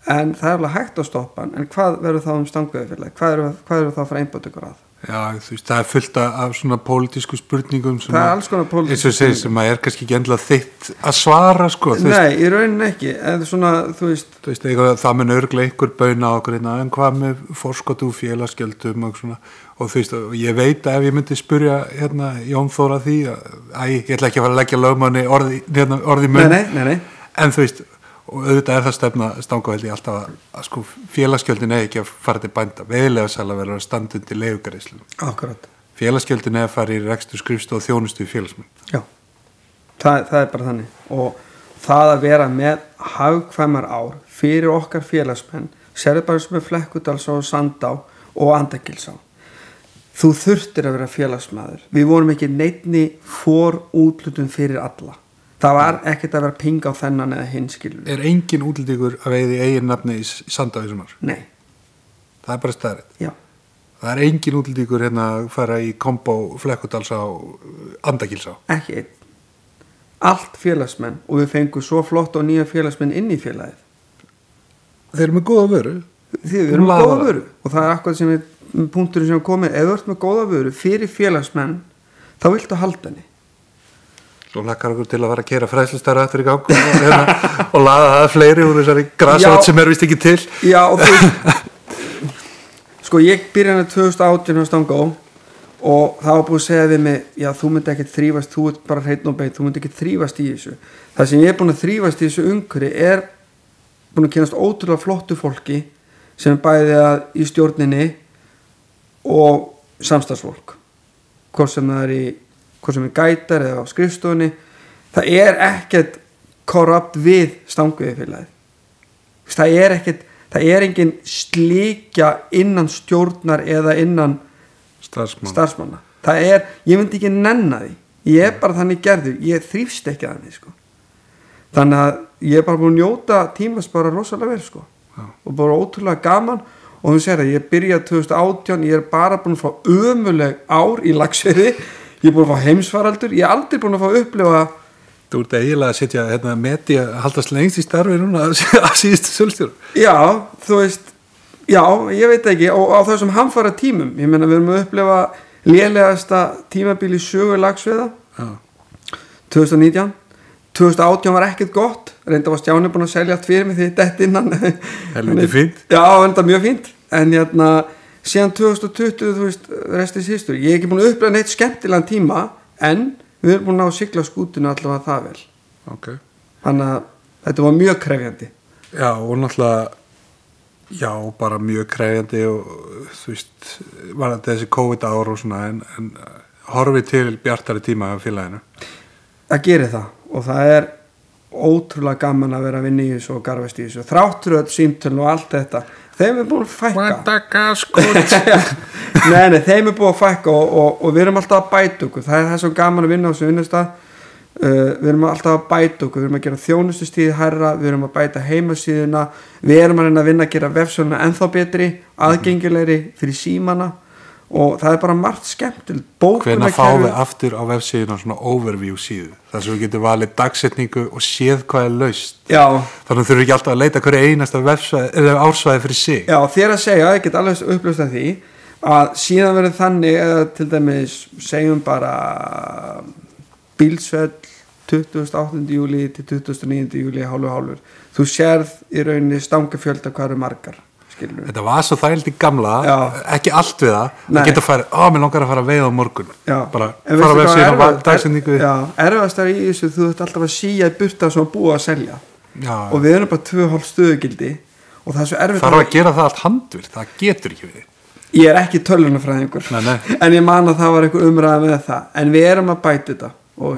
en það er alveg hægt að stoppa en hvað verður þá Stanguðufélag? Hvað eru þá að fara einbæta ykkur að? Já, þú veist, það fullt af svona pólitísku spurningum sem það alls konar pólitísku eins og segir sem að kannski ekki endilega þitt að svara sko, nei, í rauninni ekki en svona, þú veist það mun örugglega einhver bauna á okkur en hvað með forskottu félagsgjöldum og svona, og þú veist, og ég veit að ef ég myndi spurja Jón Þór að því ég ætla ekki að fara að leggja lögmanni orði í munn, nei. En þú veist, og auðvitað það stefna stangaveldi alltaf að sko félagsgjöldin ekki að fara til bænda, veiðilega sæla verður að standa undir leigugreiðslum. Akkurat. Félagsgjöldin að fara í rekstur, skrifstofu og þjónustu í félagsmenn. Já, það er bara þannig og það að vera með hagkvæmar ár fyrir okkar félagsmenn, sérðu bara sem er Flekkudalsá og Sandá og Andagilsá. Þú þurftir að vera félagsmaður. Við vorum ekki neinni úthlutun fyrir alla. Það var ekkert að vera pinga á þennan eða hinn skilur. Er engin útlendingur að veiði eigin nafni í Sandá í sumar? Nei. Það er bara staðrið? Já. Það er engin útlendingur að fara í Kombo, Flekkudalsá, Andagilsá? Ekki einn. Allt félagsmenn og við fengum svo flott og nýja félagsmenn inn í félagið. Þeir eru með góða vöru? Við erum með góða vöru og það er akkurat sem punkturinn sem komið, ef þú ert með góða vöru fyrir félagsmenn, þá viltu halda henni. Svo lakkar okkur til að fara að keyra fræðslustæra eftir í gang og laða það fleiri úr þessari grasrót sem vist ekki til. Já, og þú sko, ég byrjaði 2018 á Stangó og það var búið að segja við mig, já, þú myndi ekki þrífast, þú ert bara hreinn og beint, þú myndi ekki þrífast í þessu. Það sem ég er búin að þrífast í þessu umhverfi er búin að kynast ótrúlega flottu fólki sem er bæði í stjórninni og samstarfsfólk. Hvort sem er gætar eða á skrifstofunni, það er ekkert korrupt við Stangaveiðifélagið. Það er engin slíkja innan stjórnar eða innan starfsmanna. Ég myndi ekki nenna því. Ég er bara þannig gerður, ég þrífst ekki að henni sko. Þannig að ég er bara búin að njóta tímas bara rosalega vel sko. Og bara ótrúlega gaman. Og þú segir að ég byrjaði 2018, ég er bara búin að fá ömuleg ár í laxveiði, ég er búin að fá heimsfaraldur, ég er aldrei búin að fá upplifa. Þú ert eiginlega að setja meti að haldast lengst í starfi núna að síðustu sölstjóru. Já, þú veist, já, ég veit ekki, og á þessum hamfara tímum, ég meina við erum að upplifa lélegasta tímabil í sögu laxveiða, 2019. 2018 var ekkert gott, reynda var Stjáni búin að selja allt fyrir mig því dett innan. Helviti fínt. Já, enda mjög fínt, en síðan 2020, þú veist, restis history, ég er ekki búin að upplega neitt skemmtilegan tíma, en við erum búin að sigla skútinu allavega það vel. Ok. Þannig að þetta var mjög krefjandi. Já, og náttúrulega, já, bara mjög krefjandi og þú veist, var þetta þessi COVID ár og svona, en horfið til bjartari tíma af félaginu. Það gerir það. Og það er ótrúlega gaman að vera að vinna í þessu og garfast í þessu. Þráttur öll símtölun og allt þetta. Þeim er búin að fækka. Nei, þeim er búin að fækka og við erum alltaf að bæta okkur. Það er svo gaman að vinna á þessu vinnustað. Við erum alltaf að bæta okkur. Við erum að gera þjónustustíði hærra, við erum að bæta heimasíðuna, við erum að reyna að vinna að gera vefsöluna ennþá betri, aðgengilegri fyrir símana. Og það er bara margt skemmtilegt. Hvenær fáum við aftur á vefsíðuna svona overview síðu þar sem við getum valið dagsetningu og séð hvað er laust. Já. Þannig þurfum við ekki alltaf að leita hverju einasta ársvæði fyrir sig. Já, þér að segja, ég get alveg upplöst að því að síðan verður þannig eða til dæmis segjum bara Bílsvell 28. júlí til 29. júlí hálfur. Þú sérð í rauninni stangafjölda hvað eru margar. Þetta var svo þægilt í gamla. Já. Ekki allt við það að geta að fara, mér langar að fara að veiða á morgun. Já. Bara fara að vefsíðan og dagsendingu. Já, erfiðast er í þessu, þú ert alltaf að síja í burta sem að búa að selja. Já. Og við erum bara 2,5 stöðugildi og það er svo erfitt. Þarf að gera það allt handvirkt, það getur ekki við. Ég er ekki tölvunarfræðingur. Nei. En ég man að það var einhver umræða með það. En við erum að bæta þetta og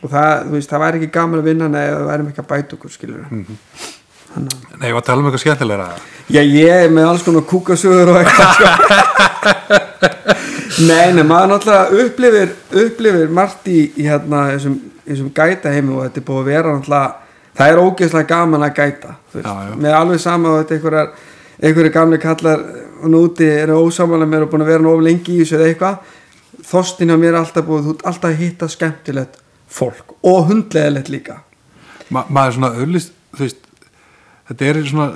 og það, þú veist, það væri ekki gaman að vinna ef við værum ekki að bæta okkur, skilur. Nei, ég var að tala um eitthvað skemmtilegra. Já, ég er með alls konar kúkasugur og eitthvað. Nei, maður náttúrulega upplifir margt í þessum gæta heimi og þetta er búið að vera náttúrulega, það er ógeðslega gaman að gæta. Með alveg sama og þetta einhverju gamli kallar núti eru ósamála mér og búin að vera of lengi í þessu eða eitthvað. Þorstin á mér er alltaf búið, þú ert alltaf að hitta skemmtilegt fólk og hundlegilegt líka. Maður er svona auðlist, þú veist, þetta er svona,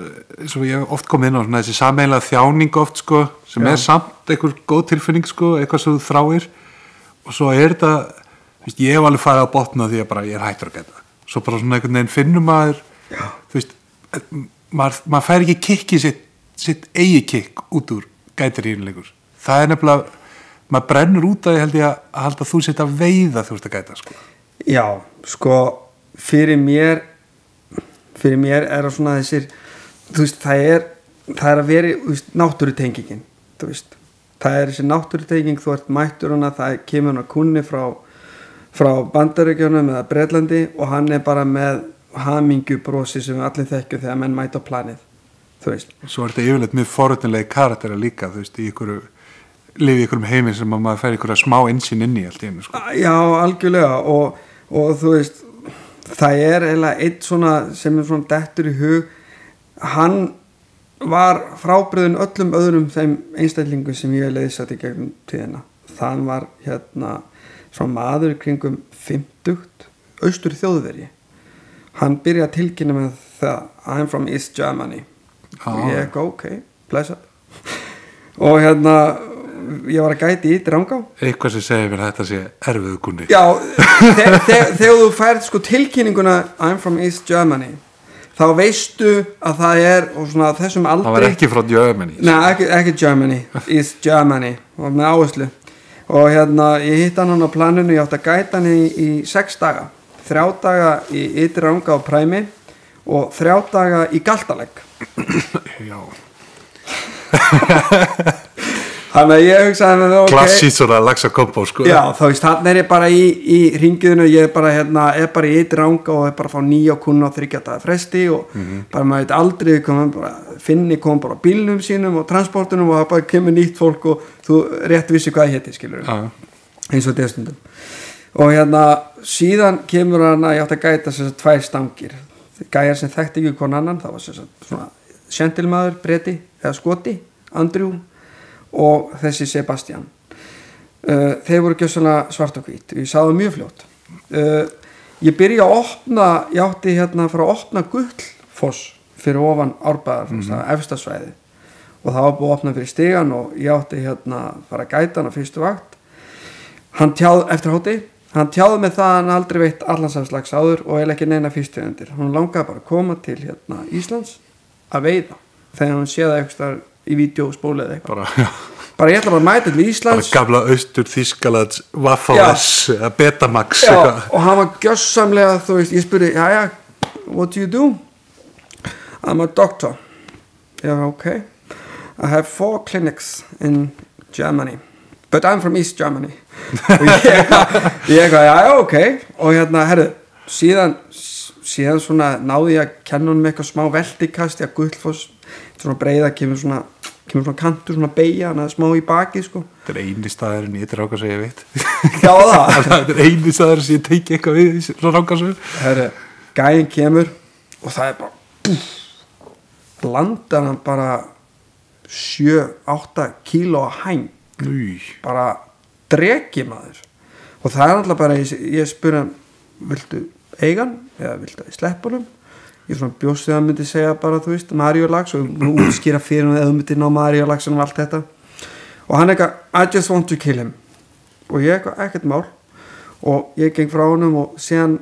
eins og ég hef oft komið inn á svona þessi sameiginlega þjáning oft sko, sem er samt einhver góð tilfinning sko, eitthvað sem þú þráir og svo þetta, ég hef alveg farið að botna því að bara ég hættur að gæta svo bara svona einhvern veginn finnum maður maður fær ekki kikki sitt eigi kikk út úr gætarínuleikur það nefnilega, maður brennur út að ég held ég að halda þú sitt að veiða þú ert að gæta sko. Já, sko fyrir mér er það svona þessir það er að veri náttúrutengingin það er þessi náttúrutenging þú ert mættur hana, það kemur hana kunni frá Bandaríkjunum eða Bretlandi og hann er bara með hamingjubrosi sem við allir þekkjum þegar menn mæta á planið Svo er þetta yfirleitt mjög forvitnilegi karaktera líka í lifi ykkur heiminn sem að maður fær ykkur smá innsýn inn í allt í einu sko. Já, algjörlega og þú veist það er eiginlega eitt svona sem er svona dettur í hug hann var frábriðin öllum öðrum þeim einstællingum sem ég leiðsat í gegnum tíðina þann var svona maður kringum 50 austur þjóðveri hann byrjaði að tilkynna með það I'm from East Germany og ég ekki ok, blessað og ég var að gæti í Drangá eitthvað sem segir mér þetta sé erfiðu kunni já, þegar þú færð sko tilkynninguna I'm from East Germany þá veistu að það er og svona þessum aldrei það var ekki frá Germany nei, ekki Germany, East Germany og með áherslu og ég hitt hann á planinu ég átti að gæta hann í 6 daga 3 daga í Ytri Rangá á Præmi og 3 daga í Galtalegg já þannig að ég hugsaði með það klassískt svona laxa kombo sko. já þá veist hann er ég bara í ringiðinu ég er bara í Ytri Rangá og er bara að fá 9 kunna á 3 daga fresti og bara maður veit aldrei Finni kom bara á bílnum sínum og transportunum og það bara kemur nýtt fólk og þú rétt vissi hvað hétti skilur eins og þetta og síðan kemur hann að ég átti að gæta þessar 2 stangir gæjar sem þekkti ekki hvern annan það var svona sentilmaður breti eða skoti, Andrew og þessi Sebastian þeir voru gjössalega svart og hvít ég sá það mjög fljótt ég byrja að opna ég átti fara að opna Gullfoss fyrir ofan Árbæðar efsta svæði og það var búið að opna fyrir stigan og ég átti fara að gæta hann á fyrstu vakt hann tjáði eftir hátti hann tjáði með það að hann aldrei veitt allanshafslags áður og eiginlega ekki neina fisktegundir hann langaði bara að koma til Íslands að veiða þegar hann séð það eitthvað í vídeóspóli eða eitthvað bara ég ætla bara að mæta til Íslands bara gamla austur Þýskalands Waffles eða Betamax og hann var gjörsamlega þú veist ég spurði what do you do I'm a doctor okay I have 4 clinics in Germany but I'm from East Germany og ég ok og herru síðan svona náði ég að kenna honum eitthvað smá veltikast að Gullfoss svona breiða kemur svona kantur svona beigja hann að smá í baki sko þetta er eini staðurinn í Ytri Rangá sem ég veit já það þetta er eini staðurinn sem ég teki eitthvað við í Rangá herru gæinn kemur og það er bara landar hann bara 7-8 kíló að hæng bara dregi maður og það er alltaf bara ég spurði hann viltu eigan eða viltu að ég slepp honum ég svona bjóst þegar hann myndi segja bara þú veist Maríulax og útskýra fyrir hann eða myndi ná Maríulaxin og allt þetta og hann I just want to kill him og ég ekkert mál og ég geng frá honum og síðan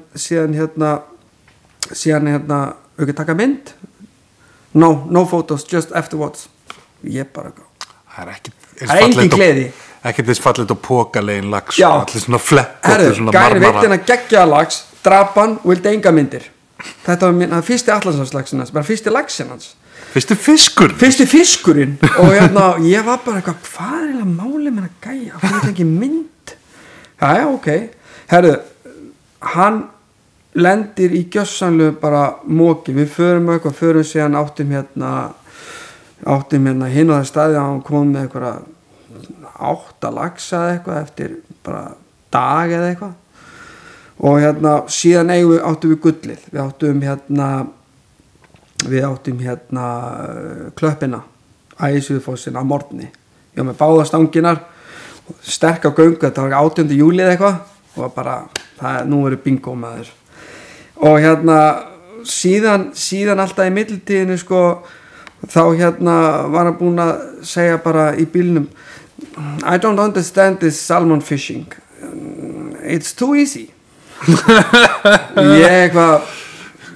auðvitað taka mynd no photos just afterwards ég bara það er engin gleði ekkert þess fallet og pókalegin lax og allir svona flepp gæri veitt hennar geggjaða lax drap hann og vildi enga myndir þetta var fyrsti allanshafslaxinn hans bara fyrsti laxinn hans fyrsti fiskurinn og ég var bara eitthvað hvað er eiginlega málið með að gæja hann er ekki mynd ok herru hann lendir í gjössanlegu bara móki við förum síðan áttum hinn á það staði að hann kom með eitthvað 8 laxa eða eitthvað eftir bara dag eða eitthvað og síðan áttum við gullið við áttum klöppina Ægisvíðurfossinn á morgni ég var með báða stanginar sterk á göngu þetta var 18. júli eða eitthvað og bara nú verður bingo maður og síðan alltaf í millitíðinu sko þá var hann búinn að segja bara í bílnum I don't understand this salmon fishing. It's too easy. Ég eitthvað,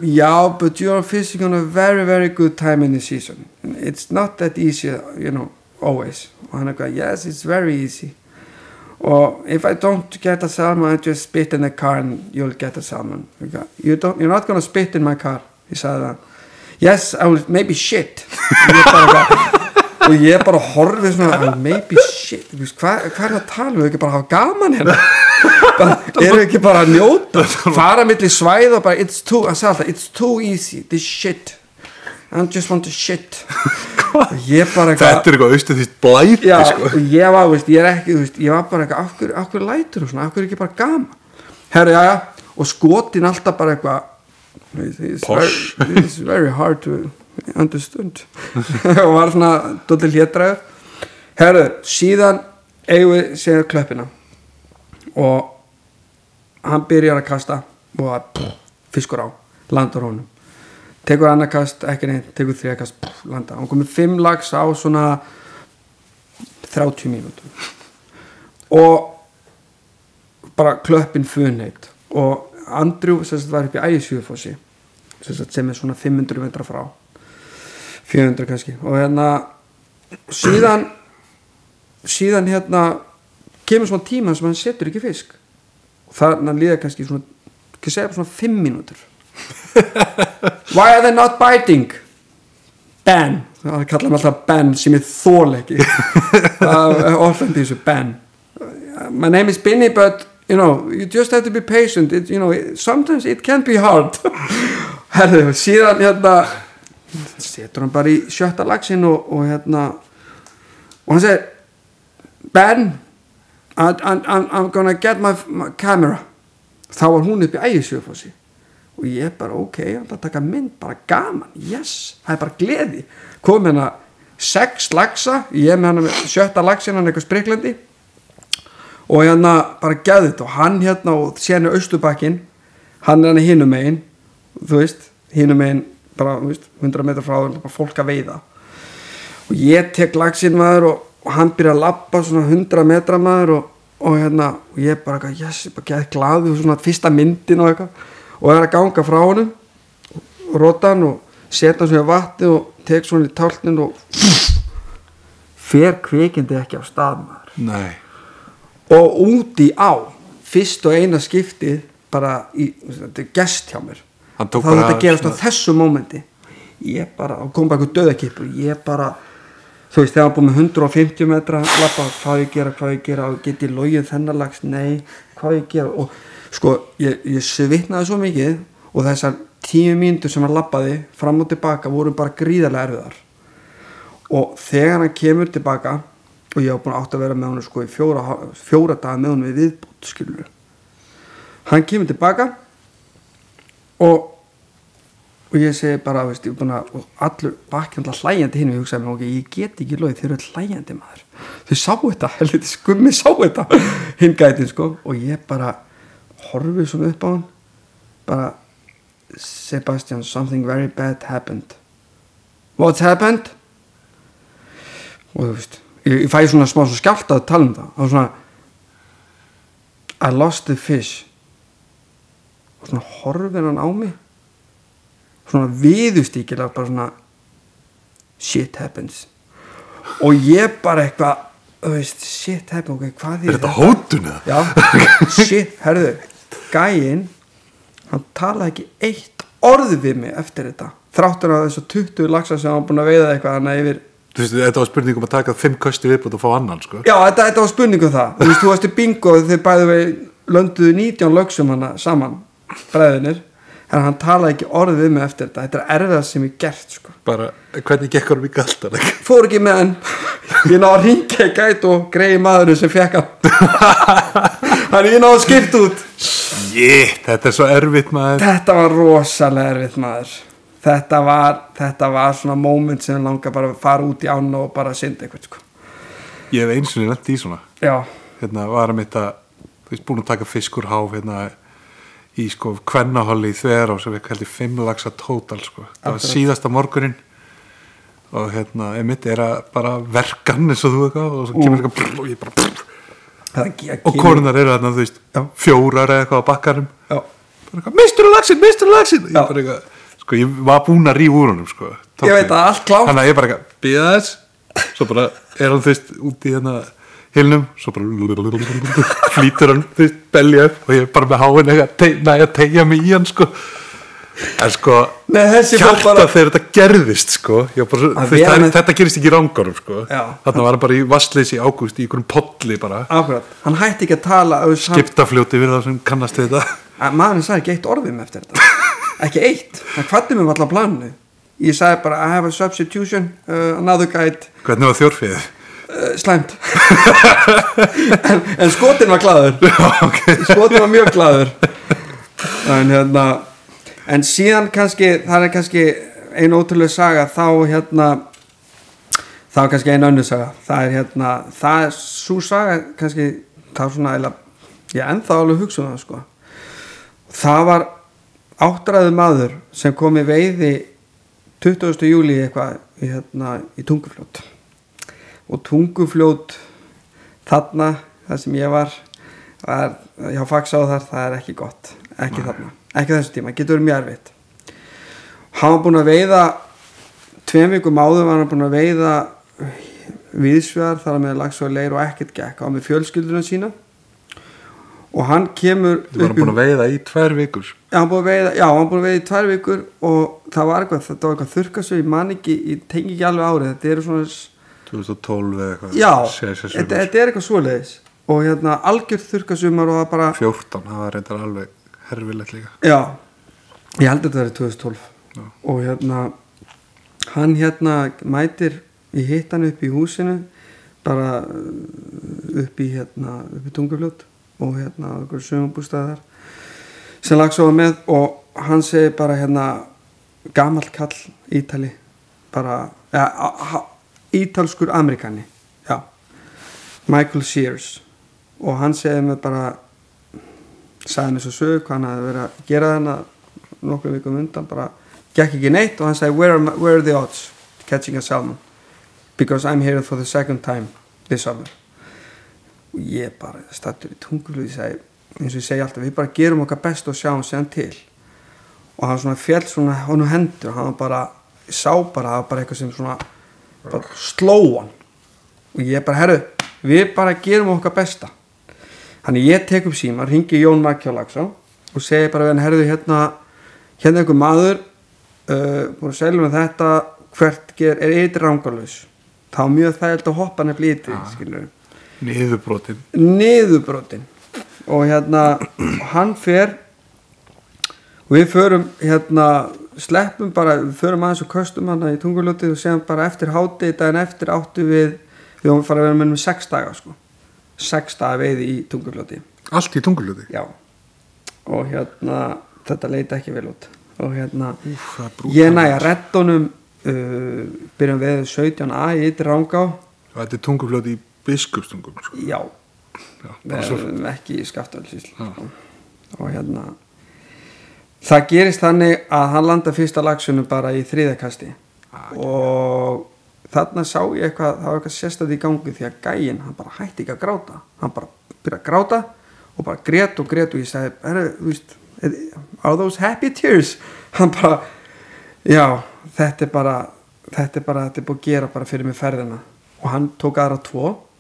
já, but you're fishing on a very, very good time in the season. It's not that easy, always. Og hann eitthvað, yes, it's very easy. Or if I don't get a salmon, I just spit in the car and you'll get a salmon. You're not going to spit in my car. Ég sagði það. Yes, I will maybe shit. Og ég bara horfið svona, maybe shit. Hvað er að tala? Við ekki bara hafa gaman hérna? Eru ekki bara að njóta? Fara milli svæð og bara, it's too easy, this shit. I just want to shit. Þetta er eitthvað austu því blæti. Já, sko. Ég var, ég var bara eitthvað, af hverju lætur og svona, af hverju ekki bara gaman? Herru, já, og skotin alltaf bara eitthvað, it's very hard to understand. Og var svona dóttir hlétræður. Herru, síðan eigum við séð klöppina og hann byrjar að kasta og fiskur á, landar honum, tekur annar kast, ekki neitt, tekur þriðja kast, landa, hann komið 5 lax á svona 30 mínútur og bara klöppin funheit og Andrew var upp í Ægisjöfossi sem er svona 500 metra frá 400 kannski og síðan kemur svona tíma sem hann setur ekki fisk og þannig líða kannski svona, ekki segja svona 5 mínútur. Why are they not biting? Ben, það kallar maður alltaf Ben sem ég þól ekki. Orðandi þessu Ben. My name is Benny, but you just have to be patient. Sometimes it can be hard. Herðu, síðan setur hann bara í 7. laxinn og hann segir, Ben, I'm gonna get my camera. Þá var hún upp í Ægisjöfossi og ég bara, hann að taka mynd, bara gaman, yes, það er bara gleði. Kom hérna 6 laxa, ég með hann með 7. laxinn, hann eitthvað spriklandi og bara gæði þetta og hann og sérna Austurbakkin, hann er hinum megin, þú veist, hinum megin bara, 100 metra frá, bara fólk að veiða og ég tek laxinn maður og hann byrja að labba svona 100 metra maður og ég bara, yes, ég bara gæði glaðu og svona fyrsta myndin og eitthvað og er að ganga frá honum og rota hann og setja hann svona í vatni og tek svona í tálknin og fer kvikindi ekki á stað maður. Nei. Og úti á fyrst og eina skiptið bara þetta er gest hjá mér þá þetta gerast á þessu mómenti ég bara, og kom bara eitthvað döðakipur ég bara, þú veist, þegar hann búið með 150 metra lappa, hvað ég gera og get ég logið þennan lags, nei hvað ég gera og sko, ég svitnaði svo mikið og þessar 10 mínútur sem hann lappaði fram og tilbaka voru bara gríðarlega erfiðar og þegar hann kemur tilbaka og ég var búin átt að vera með hann sko í 4 daga með hann við viðbót skilur hann kemur tilbaka og ég segi bara, veist, ég er búin að og allur bakki alltaf hlæjandi hinn og ég hugsaði mér, ég get ekki logið, þeir eru hlæjandi maður þau sáu þetta, helviti skummi sáu þetta hinn gætin sko og ég bara horfið svona upp á hann bara Sebastian, something very bad happened. What's happened? Og þú veist ég fæ svona smá svo skjálta að tala það og svona I lost the fish og svona horfið hann á mig svona viðustíkilega bara svona shit happens og ég bara eitthvað þú veist, shit happens okay, hvað er þetta hótun eða? Já, shit, herðu gæinn, hann talaði ekki eitt orð við mig eftir þetta þráttur að þessu 20 laxa sem hann búin að veiða eitthvað hann yfir þú veist, þetta var spurning að taka 5 kösti viðbútt og fá annan sko já, þetta var spurning það þú varst í bingo og þeir bæðu við lönduðu 19 lögsum hana saman bræðinir, en hann talaði ekki orð við mig eftir þetta er erfiðast sem ég gert sko bara, hvernig gekk hann mikið alltaf fór ekki með hann ég náði að ringja í gæt og greiði maðurinn sem fekk hann ég náði að skipta út þetta er svo erfitt maður þetta var rosalega erfitt maður þetta var svona moment sem langar bara að fara út í ána og bara synda eitthvað sko ég hef eins og lent í svona já var að mitt að þú veist búin að taka fiskurháf í sko Kvennaholli í Þverá sem við kallum 5 laxa tótal sko það var síðasta morgunin og einmitt að bara verkan eins og þú eitthvað og svo kemur eitthvað og ég bara og konunar eru þarna, þú veist, 4 eða eitthvað á bakkanum bara eitthvað, mistur laxinn ég bara eitthvað, sko, ég var búinn að rífa úr honum, sko, ég veit að allt klárt þannig að ég bara eitthvað, býða þess svo bara hann, þú veist, út í hilnum, svo bara flýtur hann, þú veist, belja upp og ég bara með háin eitthvað að tegja mig í hann, sko en sko, hjarta þegar þetta gerðist, sko bara, þetta gerist ekki í Rangánum, sko þarna var hann bara í vatnsleysi í ágúst í einhverjum polli bara akkurat, hann hætti ekki að tala skiptafljóti við það sem kannast við þetta maðurinn sagði ekki eitt orðum eftir þetta ekki eitt, hann kvaddi mig alltaf á planinu ég sagði bara, I have a substitution another guide hvernig var þjórfið? Slæmt en skotin var glaður okay. skotin var mjög glaður en síðan kannski það er kannski ein ótrúlega saga þá kannski ein önnur saga það er svo saga kannski það er svona ég ennþá alveg hugsa það, sko það var 8 maður sem kom í veiði 20. júlí eitthvað í Tungufljót og Tungufljót þarna það sem ég var hjá Faxá þar, það er ekki gott ekki þarna, ekki þessu tíma, getur verið mjög erfitt hann var búinn að veiða 2 vikum áður var hann búinn að veiða víðsvegar þar með lax og leir og ekkert gekk á með fjölskylduna sína og hann kemur þú var búinn að veiða í 2 vikur hann búinn að veiða í 2 vikur og það var eitthvað þurrkasög ég man ekki, ég tengi ekki alveg árið þetta eru svona 2012 eða eitthvað já, þetta er eitthvað svoleiðis og algjört þurrkasumar og það bara 14, það var reyndar alveg herfilegt líka já, ég held að þetta er 2012 já. Og hann mætir í hittan upp í húsinu bara upp í Tungufljót og einhverjum sumarbústaðar sem Laxá var með og hann segir bara gamall kall Ítali bara ítalskur Amerikani já, Michael Sears og hann segir mér bara sagði mér svo sög hvað hann hafði verið að gera þennan nokkrum vikum undan bara gekk ekki neitt og hann sagði where are the odds catching a salmon because I'm here for the second time this summer og ég bara stattur í Tungufljót ég segi, eins og ég segi alltaf við bara gerum okkar best og sjáum séðan til og hann svona féll svona honum hendur hann bara, ég sá bara það var bara eitthvað sem svona bara sló hann og ég bara, herru, við bara gerum okkar besta þannig ég tek upp síma, hringi Jón Maggi á Laxá og segi bara við hann, herru, hérna einhver maður búin að selja með þetta hvert er ytri rangalaus þá er mjög þægilt að hoppa nefnilega ytri skilur niðurbrotin og hann fer og við förum sleppum bara, við förum aðeins og köstum hann í Tungufljótið og segjum bara eftir hádegi daginn eftir áttu við höfum farið að vera með 6 daga sko 6 daga veiði í Tungufljóti allt í Tungufljóti? Já og þetta leiti ekki vel út og ég næja reddunum byrjum við 17a í ytri Rangá og þetta er Tungufljóti í Biskupstungum sko. já ekki í Skaftafellssýslu og það gerist þannig að hann landar fyrsta laxunum bara í 3. kasti og þarna sá ég eitthvað, það var eitthvað sérstætt í gangi því að gæinn, hann bara hætti ekki að gráta hann bara byrjaði að gráta og bara grét og ég sagði, þú veist are those happy tears? Hann bara, já þetta er búið að gera bara fyrir mig ferðina og hann tók aðra 2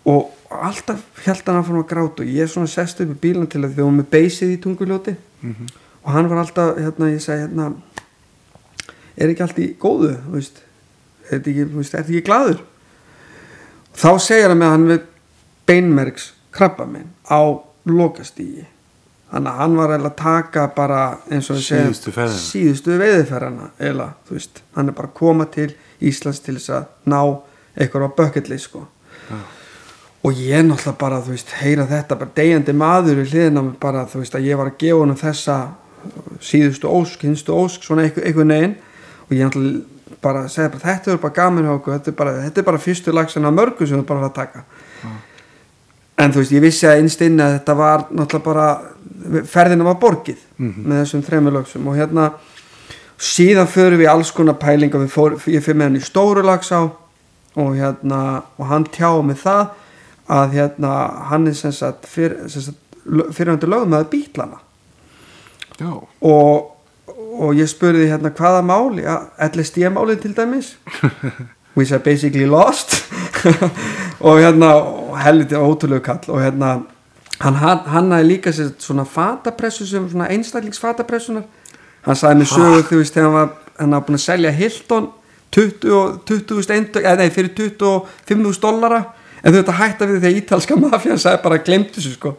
og alltaf hélt hann að fara að gráta og ég svona sest upp í bílinn til að því að hún með beysið í Tungufljóti og hann var alltaf, ég segi er ekki allt í góðu, þú veist er ekki glaður þá segir hann með hann við beinmergs krabbamein á lokastígi þannig að hann var að taka bara eins og síðustu veiðiferðina eða þú veist hann er bara að koma til Íslands til þess að ná eitthvað á bucket list sko og ég náttúrulega bara þú veist heyra þetta bara deyjandi maður í hliðina bara þú veist að ég var að gefa honum þessa síðustu ósk, hinstu ósk svona eitthvað neginn og ég náttúrulega bara segja bara þetta er bara gaman hjá okkur þetta er bara fyrstu laxinn af mörgum sem við bara að taka en þú veist ég vissi að innst inni að þetta var náttúrulega bara ferðina var borgið með þessum 3 laxum og síðan förum við alls konar pælinga, ég fyrir með hann í Stórulagsá og hann tjáði mig það að hann sem sagt fyrirhandi lögmaður Bítlana. Já. Og ég spurði hvaða máli, LSD málið til dæmis which I basically lost og helviti ótrúlegu kall og hann hafði líka sér svona fatapressu sem svona einstaklingsfatapressunar. Hann sagði mér sögu þú veist þegar hann var búin að selja Hilton 20.000 eintök, fyrir $25,000 en þau þetta hætta við því að ítalska mafían sagði bara gleymdu þessu sko.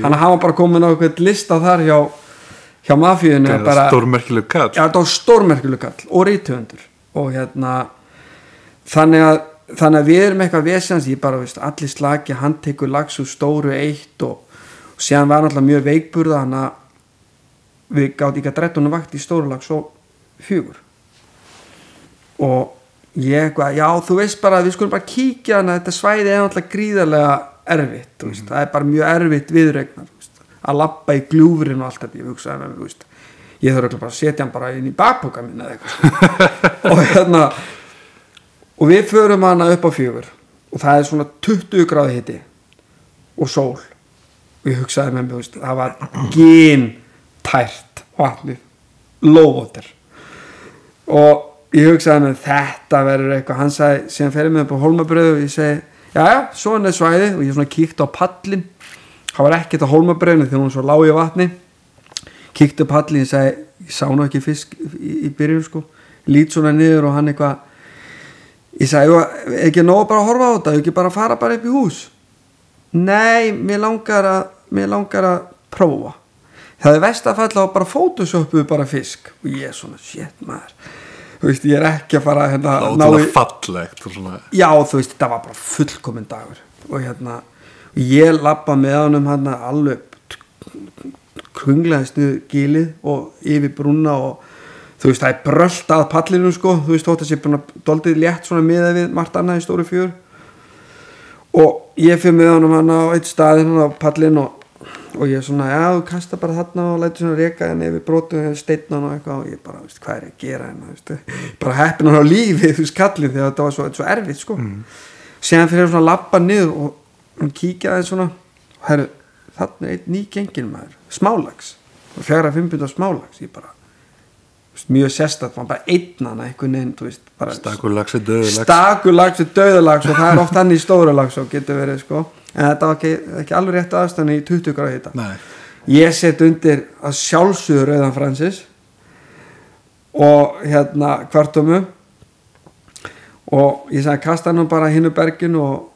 Hann var bara komin á eitthvað lista þar hjá mafíunni. Stórmerkileg kall. Já, þetta var stórmerkileg kall og rithöfundur og þannig að við erum eitthvað vesens, ég bara veist allir slaki, hann tekur lags úr Stóru 1 og síðan var náttúrulega mjög veikburða þannig að við gátt ekki að 13 vakt í Stórulags og 4 og ég eitthvað, já þú veist bara við skulum bara kíkja hana, þetta svæði er náttúrulega gríðarlega erfitt það er bara mjög erfitt viðregnar að labba í gljúfurinn og allt þetta ég hugsaði með mig, ég þarf bara að setja hann bara inn í bakpoka minna eða eitthvað og við förum hana upp á 4 og það er svona 20 gráði hiti og sól og ég hugsaði með mig, það var gintært vatnið lóvotir og ég hugsaði með þetta verður eitthvað, hann sagði, síðan ferði mig upp á Hólmabröðu og ég segi, já, svona er svæði og ég svona kíkti á pallin það var ekkert á Hólmabröðinu þegar hún svo lág í vatni kíkti á pallin, ég segi, ég sá nú ekki fisk í byrjun sko, lít svona niður og hann eitthvað ég sagði, ekki nóg bara að horfa á þetta ekki bara að fara bara upp í hús nei, mér langar að prófa það er verst að falla á bara fótoshopu bara fisk og ég er svona, shit maður þú veist, ég er ekki að fara náttúrulega fallegt já, þú veist, þetta var bara fullkominn dagur og ég labba með honum alveg krunglaðist niður gilið og yfir brúna og þú veist, það er brölt að pallinu sko, þú veist, þótt að sé búin að doldið létt svona miðað við margt annað í Stóru 4 og ég fyrir með honum á eitt staðinn á pallin og ég svona, já, þú kasta bara þarna og lætur svona reka henni yfir brotum steinnan og eitthvað og ég bara, veist, hvað er að gera henni, veist, bara heppin hann á lífi, þú veist, kallin þegar þetta var svo erfitt sko síðan fyrir svona labba niður og kíkja það svona og herru, þarna er einn ný gengin maður, smálags og 4-5 pund af smálags, ég bara mjög sérstætt, maður bara einnana einhvern veginn, þú veist, bara stakurlags er döðulags stakurlags er döðulags og það er oft hann í Stórulags og getur verið sko, en þetta var ekki alveg rétt aðstæðan í 20 gráðu hita. Nei. Ég set undir að sjálfsögðu Rauðan Francis og kvartömu og ég sagði kasta hann bara hinnu bergin og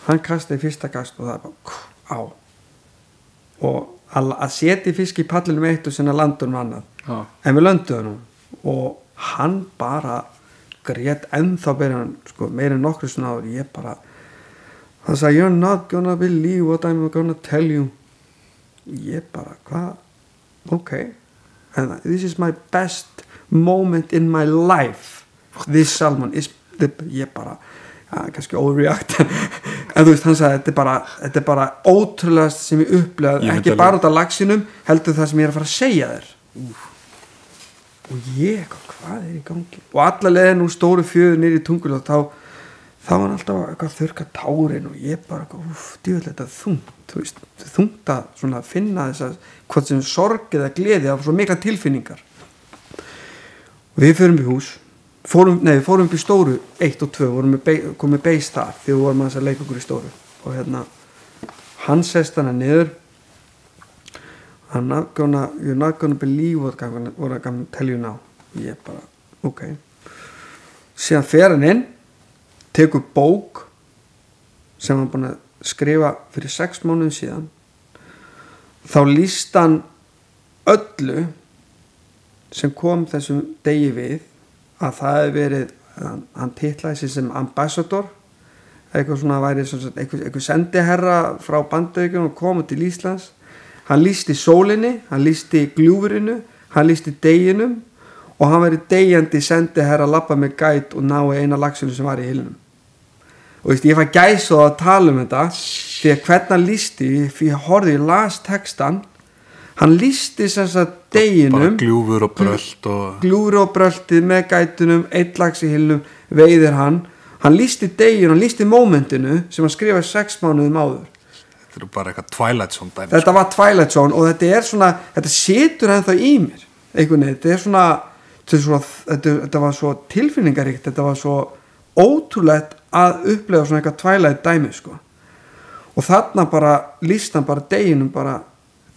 hann kastaði fyrsta kast og það er bara á og að setja fisk í pallinum eitt og sinna landunum annað en við lönduðum og hann bara grét ennþá sko, meira en nokkru svona ári ég bara hann sagði you're not gonna believe what I'm gonna tell you ég bara hvað ok and this is my best moment in my life this salmon is ég bara kannski overreact en þú veist, hann sagði þetta er bara ótrúlegast sem ég upplegað ekki bara út af laxinum, heldur það sem ég er að fara að segja þér og ég, hvað er í gangi og alla leiðin úr Stóru 4 niður í Tungul og þá var hann alltaf eitthvað þurrka tárin og ég bara, djúvel þetta þungt þú veist, þungt að svona finna þess að hvort sem sorg eða gleði af svo mikla tilfinningar og við förum í hús við fórum upp í Stóru 1 og 2 komum við beist þar þegar við vorum að leika okkur í Stóru og hann sest hana niður you're not gonna believe what I'm gonna tell you now ég bara, ok síðan fer hann inn tekur bók sem hann búin að skrifa fyrir 6 mánuðum síðan þá lýst hann öllu sem kom þessum degi við að það hefði verið hann titlaði sig sem ambassador eitthvað svona væri eitthvað sendiherra frá Bandaríkjunum og komið til Íslands hann lýsti sólinni, hann lýsti gljúfurinu hann lýsti deginum og hann væri degjandi sendiherra labba með gæt og nái eina laxinu sem var í hilnum og veist, ég fæ gæsa að tala þetta því að hvernig hann lýsti því ég horfði, ég las textan hann lýsti sem sagt deginum bara gljúfur og brölt og gljúfur og bröltið með gætunum, einn lax í hillum, veiðir hann lýsti deginu, hann lýsti mómentinu sem hann skrifaði 6 mánuðum áður. þetta er bara eitthvað Twilight Zone dæmi, Þetta var Twilight Zone og þetta er svona, þetta situr ennþá í mér einhvern veginn, þetta var svo tilfinningaríkt, þetta var svo ótrúlegt að upplega svona eitthvað Twilight dæmi sko. Og þarna bara lýst hann bara deginum bara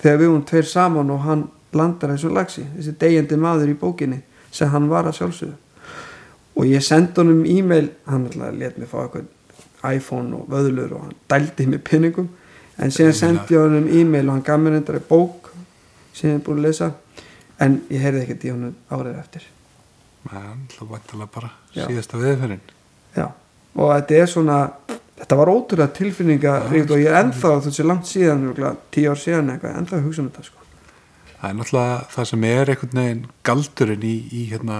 þegar við vorum 2 saman og hann landar þessum laxi, þessi deyjandi maður í bókinni sem hann var að sjálfsögðu. Og ég sendi honum e-mail, hann alltaf let mig fá eitthvað iPhone og vöðlur og hann dældi mig pinningum, en síðan sendi ég honum e-mail og hann gaf mér endari bók sem ég er búin að lesa, en ég heyrði ekkert í honum árið eftir. hann hljóð vantilega bara Já. síðasta veðferðin. Já, og þetta er svona, þetta var ótrúlega tilfinningaríkt og ég er ennþá, þessi langt síðan 10 ár síðan eitthvað, ennþá að hugsa um þetta sko. Það er náttúrulega það sem er einhvern veginn galdurinn í hérna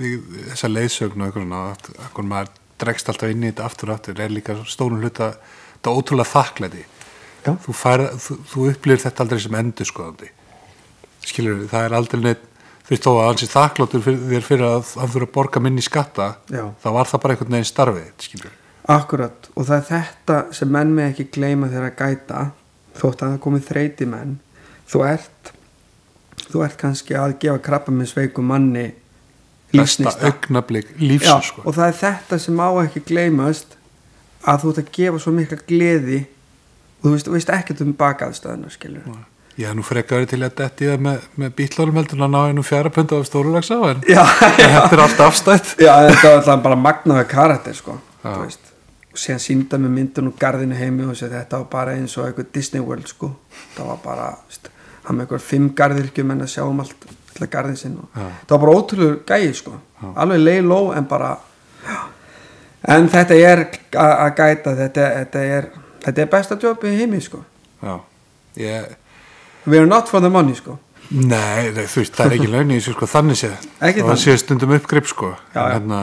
við þessa leiðsögn og einhvern maður dregst alltaf inn í þetta aftur og aftur, er líka stórum hluta þetta ótrúlega þakklæti. Já. Þú upplýðir þetta aldrei sem endurskoðandi, skilur, það er aldrei neitt, þú veist þó að hans er þakkláttur fyrir að hann þurfa að borga minni skatta. Já. Þá var það bara einhvern veginn starfið, skilur. Akkurat, og það er þetta sem menn með ekki gleyma þegar að gæta, þótt að það komið þreyti menn, þú ert kannski að gefa krabbameinsveikum manni lífsnista. Besta augnablik lífsins, sko. Og það er þetta sem má ekki gleymast, að þú ert að gefa svo mikla gleði og þú veist ekkert um bakaðstæðuna, skilur. Ég hef nú frekar til að detti það með bítlórum heldur að ná einu 4 pund af stórulags á, en þetta er allt afstætt. Já, þetta var alltaf bara magnaður karakter, sko, þú veist. Og síðan sýnda með myndun og garðinu heimi og þetta var bara eins og eitthvað Disney World sko, það var bara hann með eitthvað 5 garðirkjum en að sjá alltaf garðin sinn og það var bara ótrúlega gæi sko, alveg lay low en bara en þetta er að gæta, þetta er besta jobb í heimi sko. We are not for the money sko. Nei, þú veist, það er ekki laun í þessu sko, þannig séð, það sé stundum uppgrip sko, en hérna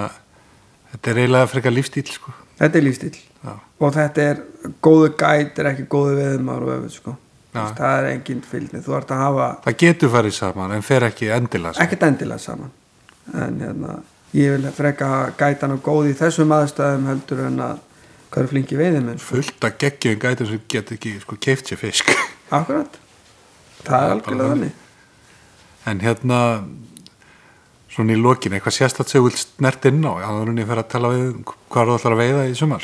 þetta er eiginlega frekar lífstíl sko. Þetta er lífstíl. Já. Og þetta er góðu gæt, er ekki góðu veðumar og öfut sko. Það er engin fylgni, þú ert að hafa það getur farið saman en fer ekki endilega saman. Ekkert endilega saman, en hérna ég vil freka gætan og góð í þessum aðstæðum heldur en að hvað eru flinki veiðimenn sko. Fullt að geggjum gætan sem get ekki sko keypt sér fisk. Akkurat, það er algjörlega þannig. En hérna svona í lokin, eitthvað sérstætt sem þú vilt snert inn á, áður en ég fer að tala við hvað þú ætlar að veiða í sumar?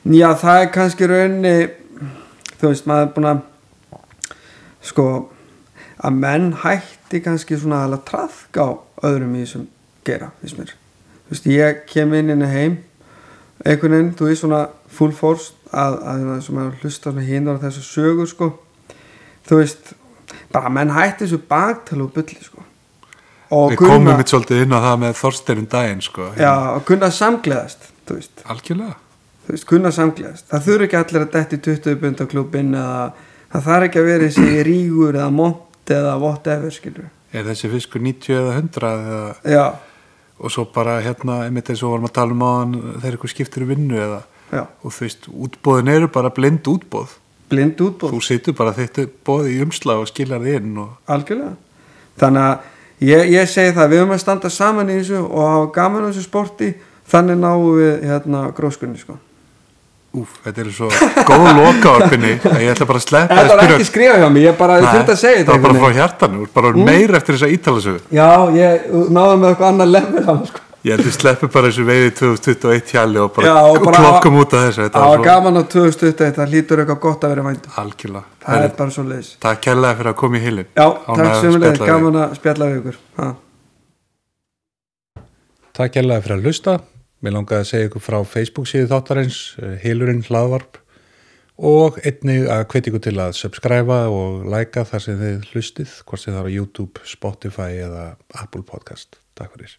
Já, það er kannski rauninni, þú veist, maður er búin að sko, að menn hætti kannski svona að traðka á öðrum í þessum gera, finnst mér. Þú veist, ég kem inn heim, einhvern veginn, þú veist, svona full force að sem að hlusta svona hindar á þessu sögur, sko. Þú veist, bara menn hætti þessu baktalu og bulli, sko. Við komum mitt svolítið inn á það með Þorsteinum daginn sko. Já, og kunna samgleðast, þú veist. Algjörlega. Þú veist, kunna samgleðast. Það þurfi ekki allir að detti 20 punda klúbbinn eða það þarf ekki að vera þessi rígur eða mont eða whatever, skilur. Er þessi fiskur 90 eða 100 eða... Já. Og svo bara hérna, einmitt eins og varum að tala um áðan þegar eitthvað skiptir vinnu eða... Já. Og þú veist, útboðin eru bara blind útboð. Blind útboð. Þú situr bara þetta boð í umslag og skilar þið inn og... Algjörlega. Þannig að Ég segi það, við höfum að standa saman í þessu og hafa gaman á þessu sporti, þannig náum við gróskunni sko. Þetta er svo góð lokaorfinni að ég ætla bara að sleppa þetta var ekki skrifa hjá mig, ég þurfti að segja þetta. Það var bara frá hjartanu, bara meir eftir þessa ítalasögu. Já, ég náði með eitthvað annað level hann sko. Ég held að sleppi bara þessu veiði 2021 hjali og bara klokkum út af þessu. Það var gaman á 2021, það hlýtur eitthvað gott að vera vænt. Algjörlega. Það er bara svo leiðis. Takk kærlega fyrir að koma í heilin. Já, takk sömuleiðis, gaman að spjalla við ykkur. Takk kærlega fyrir að hlusta. Mér langaði að segja ykkur frá Facebook síðu þáttarins, Heilurinn hlaðvarp, og einnig að hvetja ykkur til að subscriba og likea þar sem þið hlustið, hvort sem það er á YouTube, Spotify eða Apple Podcast. Takk fyrir.